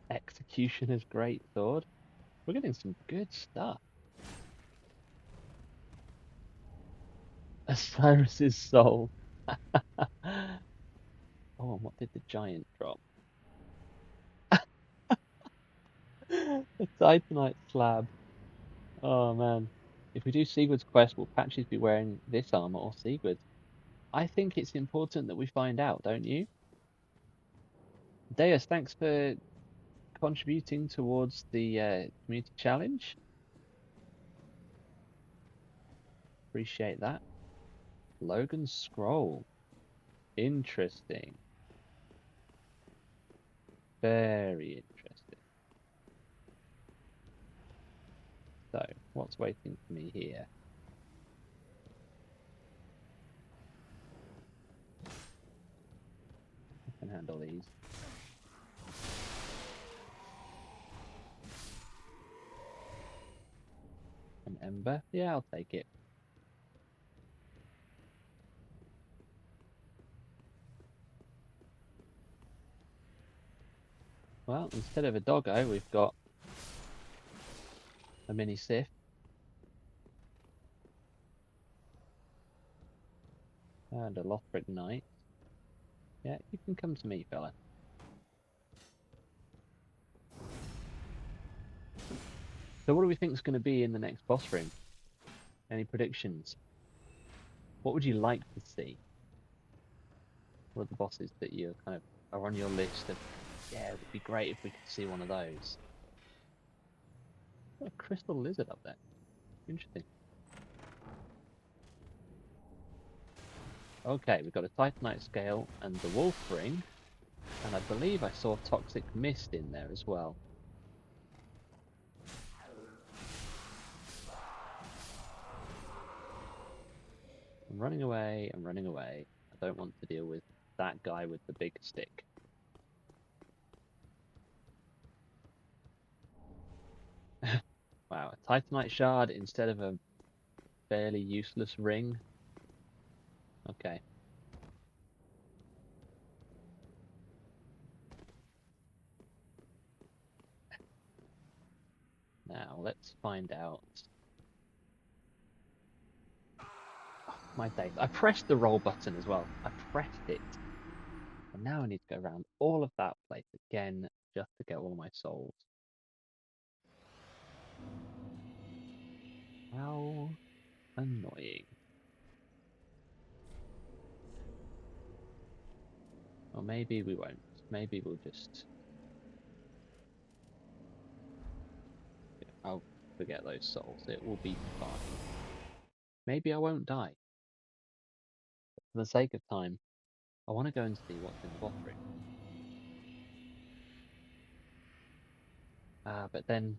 Executioner's great sword. We're getting some good stuff. Osiris's soul. Oh, and what did the giant drop? A Titanite slab. Oh man. If we do Sigurd's quest, will Patches be wearing this armor or Sigurd's? I think it's important that we find out, don't you? Deus, thanks for contributing towards the community challenge. Appreciate that. Logan's scroll. Interesting. Very interesting. So, what's waiting for me here? I can handle these. An ember? Yeah, I'll take it. Well, instead of a doggo, we've got a mini Sith. And a Lothric Knight. Yeah, you can come to me, fella. So what do we think is going to be in the next boss room? Any predictions? What would you like to see? What are the bosses that you kind of are on your list of, yeah, it would be great if we could see one of those? Got a crystal lizard up there. Interesting. Okay, we've got a Titanite scale and the wolf ring. And I believe I saw toxic mist in there as well. I'm running away, I'm running away. I don't want to deal with that guy with the big stick. Wow, a Titanite shard instead of a fairly useless ring. Okay. Now let's find out. Oh, my days. I pressed the roll button as well. I pressed it. And now I need to go around all of that place again just to get all my souls. How annoying. Or maybe we won't. Maybe we'll just... I'll forget those souls. It will be fine. Maybe I won't die. But for the sake of time, I want to go and see what's in the boss room. But then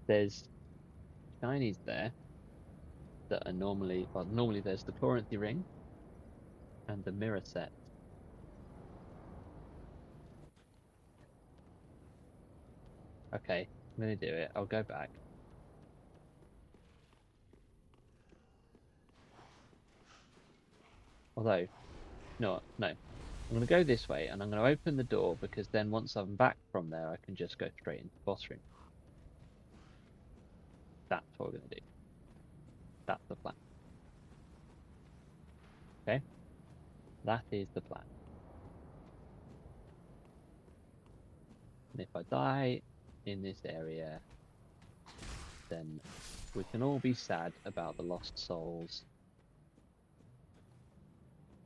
there's shinies there that are normally... Well, normally there's the Chloranthy ring and the mirror set. Okay, I'm going to do it. I'll go back. Although, no. I'm going to go this way and I'm going to open the door because then once I'm back from there, I can just go straight into the boss room. That's what we're going to do. That's the plan. Okay? That is the plan. And if I die in this area, then we can all be sad about the lost souls.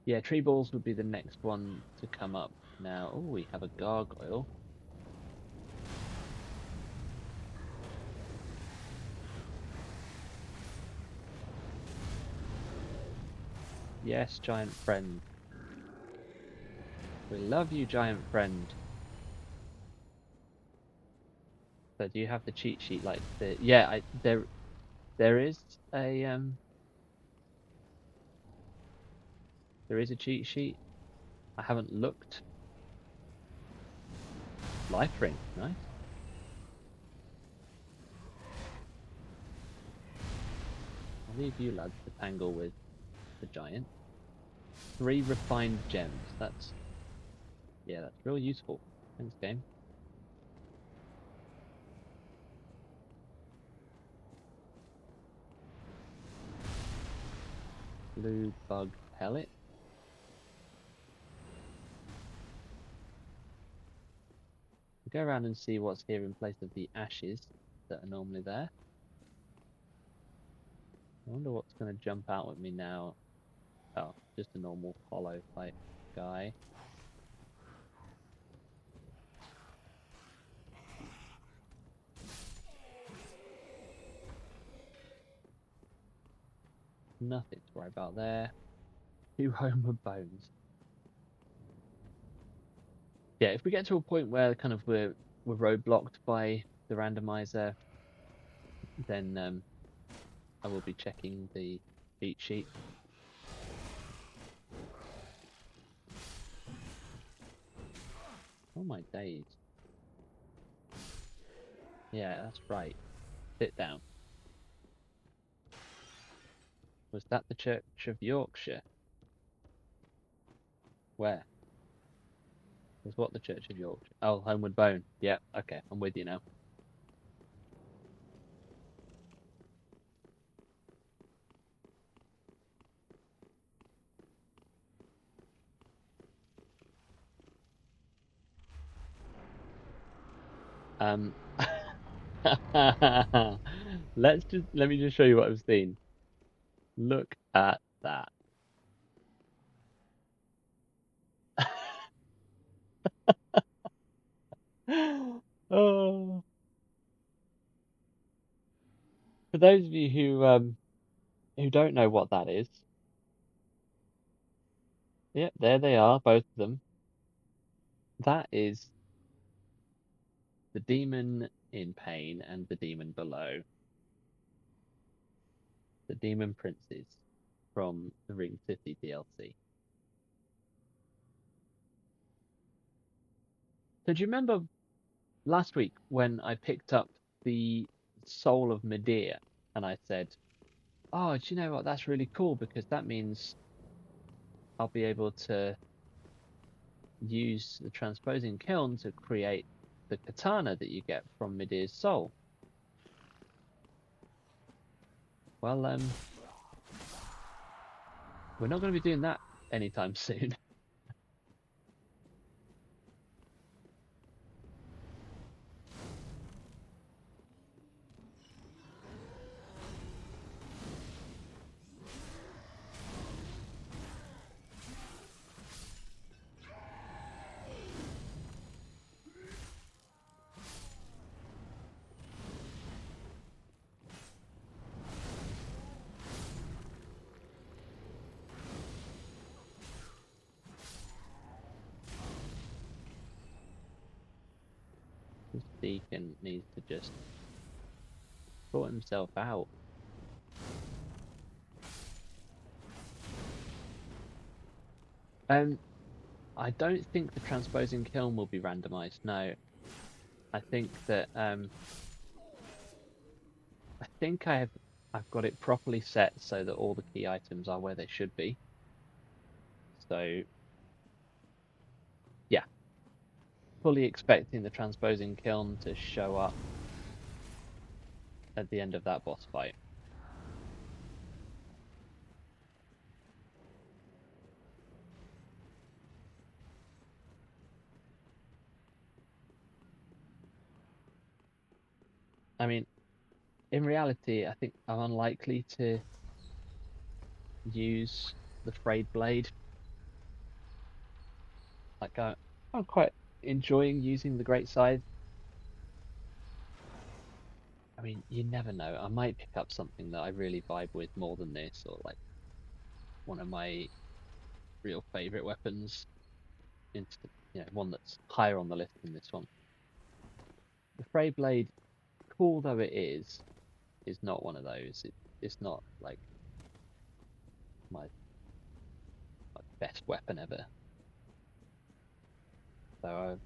Yeah, tree balls would be the next one to come up now. Oh, we have a gargoyle. Yes, giant friend. We love you, giant friend. So do you have the cheat sheet like the yeah, there is a there is a cheat sheet. I haven't looked. Life ring, nice. I'll leave you lads to tangle with the giant. 3 refined gems. That's yeah, that's real useful. Thanks, game. Blue bug pellet. We'll go around and see what's here in place of the ashes that are normally there. I wonder what's going to jump out at me now. Oh, just a normal hollow type guy. Nothing to worry about there. 2 homeward bones. Yeah, if we get to a point where kind of we're roadblocked by the randomizer, then I will be checking the cheat sheet. Oh my days. Yeah, that's right. Sit down. Was that the Church of Yorkshire? Where? Was what the Church of Yorkshire? Oh, Homeward Bone. Yeah, okay, I'm with you now. Um, let me just show you what I've seen. Look at that. Oh, for those of you who don't know what that is, yep, there they are, both of them. That is the demon in pain and the demon below. The demon princes from the Ring City DLC. So do you remember last week when I picked up the Soul of Medea and I said, "Oh, do you know what? That's really cool because that means I'll be able to use the transposing kiln to create the katana that you get from Medea's soul." Well, we're not going to be doing that anytime soon. This deacon needs to just sort himself out. I don't think the transposing kiln will be randomized. No, I think that I think I've got it properly set so that all the key items are where they should be. So yeah, fully expecting the transposing kiln to show up at the end of that boss fight. I mean, in reality, I think I'm unlikely to use the frayed blade Like I'm quite enjoying using the great scythe. I mean, you never know. I might pick up something that I really vibe with more than this, or like one of my real favorite weapons. One that's higher on the list than this one. The Frey Blade, cool though it is not one of those. It's not like my best weapon ever. So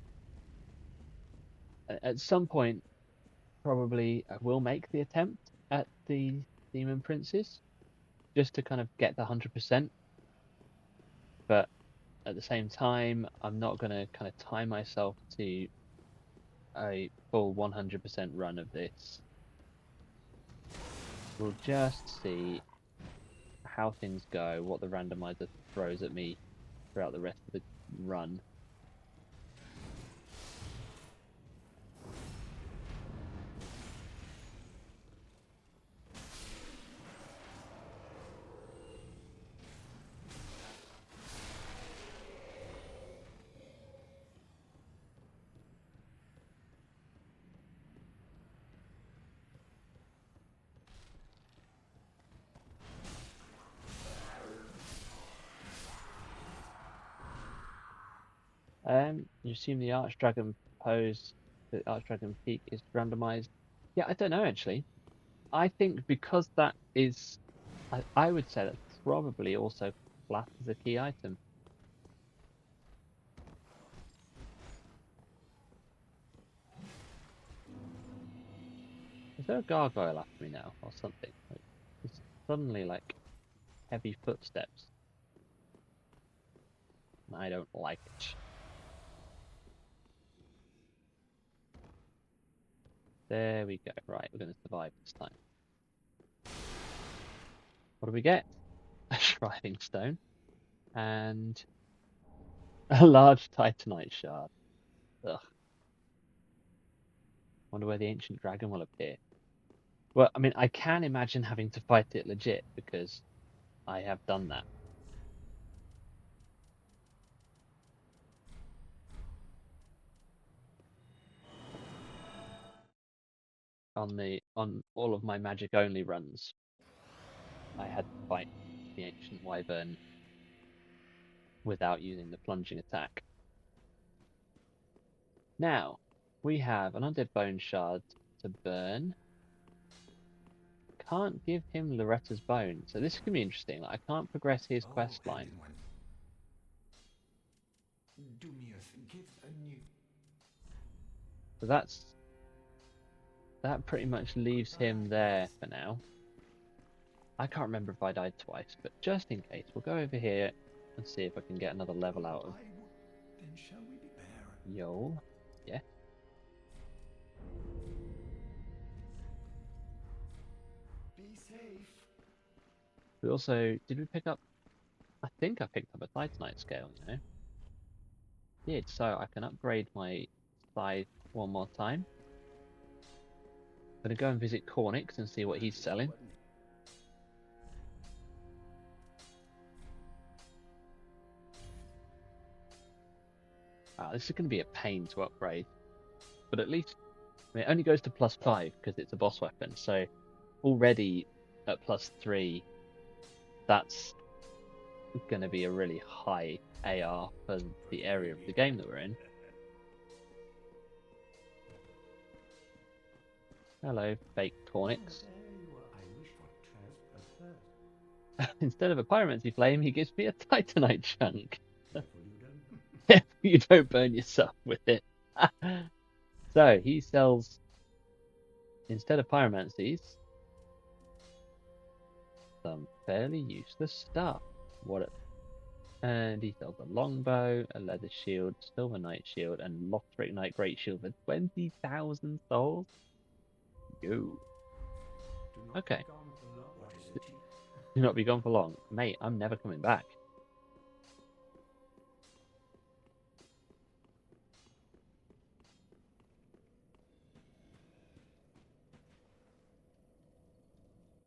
at some point, probably I will make the attempt at the Demon Princes just to kind of get the 100%. But at the same time, I'm not going to kind of tie myself to a full 100% run of this. We'll just see how things go, what the randomizer throws at me throughout the rest of the run. You assume the Archdragon pose, the Archdragon peak is randomized. Yeah, I don't know actually. I think because that is, I would say that's probably also classed as a key item. Is there a gargoyle after me now or something? Like, it's suddenly like heavy footsteps. And I don't like it. There we go. Right, we're going to survive this time. What do we get? A shriving stone and a large titanite shard. Ugh. Wonder where the ancient dragon will appear. Well, I mean, I can imagine having to fight it legit because I have done that. On all of my magic only runs, I had to fight the ancient wyvern without using the plunging attack. Now we have an undead bone shard to burn. Can't give him Loretta's bone, so this can be interesting. Like, I can't progress his Oh, quest line. hidden one. Do me give a new. So that pretty much leaves him there for now. I can't remember if I died twice, but just in case, we'll go over here and see if I can get another level out of Then shall we be bearer? Yol. Yeah. Be safe. We also did we pick up? I think I picked up a Titanite scale. Did so I can upgrade my scythe one more time. I'm gonna go and visit Cornix and see what he's selling. This is going to be a pain to upgrade, but at least I mean, it only goes to +5 because it's a boss weapon. So already at +3, that's going to be a really high AR for the area of the game that we're in. Hello, fake Cornix. Instead of a pyromancy flame, he gives me a titanite chunk. You don't burn yourself with it. So he sells, instead of pyromancies, some fairly useless stuff. And he sells a longbow, a leather shield, silver knight shield, and Lothric knight great shield for 20,000 souls. Yo. Okay. Do not be gone for long, mate. I'm never coming back.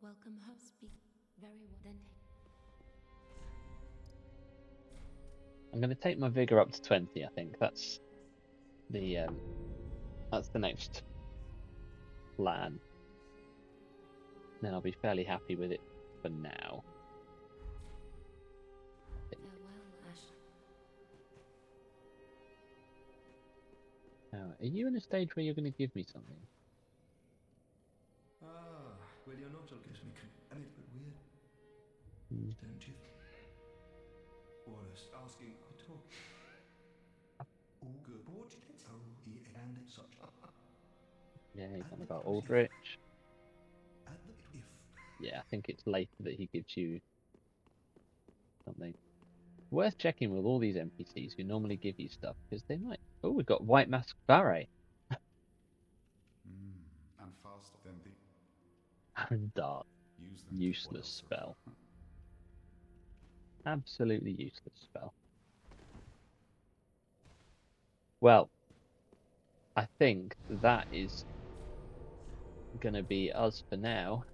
Welcome home. Speak very well. Then I'm going to take my vigor up to 20. I think that's the next plan. Then I'll be fairly happy with it for now. Farewell, Ash. Now, are you in a stage where you're going to give me something? Ah, well, you're not. Gives me a bit weird, don't you? Wallace asking to talk. All good. Oh, and such. Yeah, he's on about Aldrich. At the if. Yeah, I think it's later that he gives you something. Worth checking with all these NPCs who normally give you stuff, because they might... Oh, we've got White Mask Barret. And faster than the And Dart. use them. Useless spell. Absolutely useless spell. Well, I think that is going to be us for now.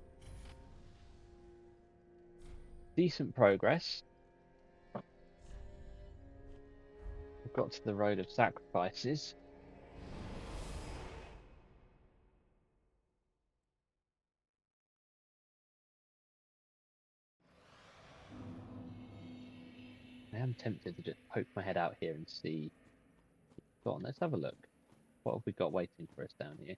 Decent progress. We've got to the road of sacrifices. I am tempted to just poke my head out here and see. Go on, let's have a look. What have we got waiting for us down here?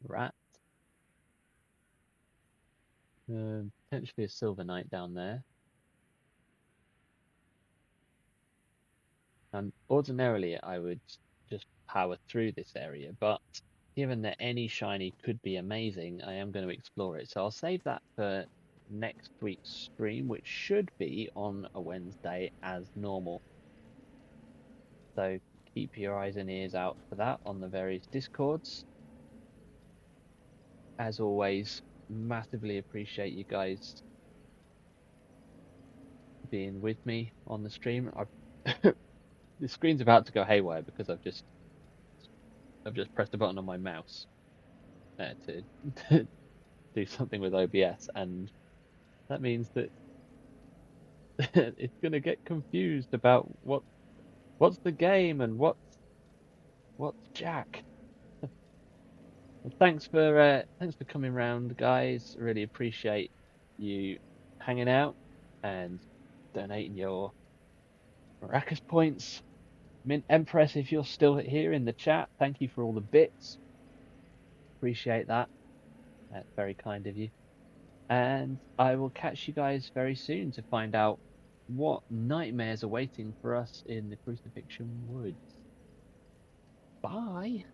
Rat. Potentially a Silver Knight down there. And ordinarily I would just power through this area, but given that any shiny could be amazing, I am going to explore it. So I'll save that for next week's stream, which should be on a Wednesday as normal. So keep your eyes and ears out for that on the various Discords. As always, massively appreciate you guys being with me on the stream. The screen's about to go haywire because I've just pressed a button on my mouse to do something with OBS, and that means that it's gonna get confused about what's the game and what's Jack. Well, thanks for coming round, guys. Really appreciate you hanging out and donating your Maracas points. Mint Empress, if you're still here in the chat, thank you for all the bits. Appreciate that. That's very kind of you. And I will catch you guys very soon to find out what nightmares are waiting for us in the Crucifixion Woods. Bye.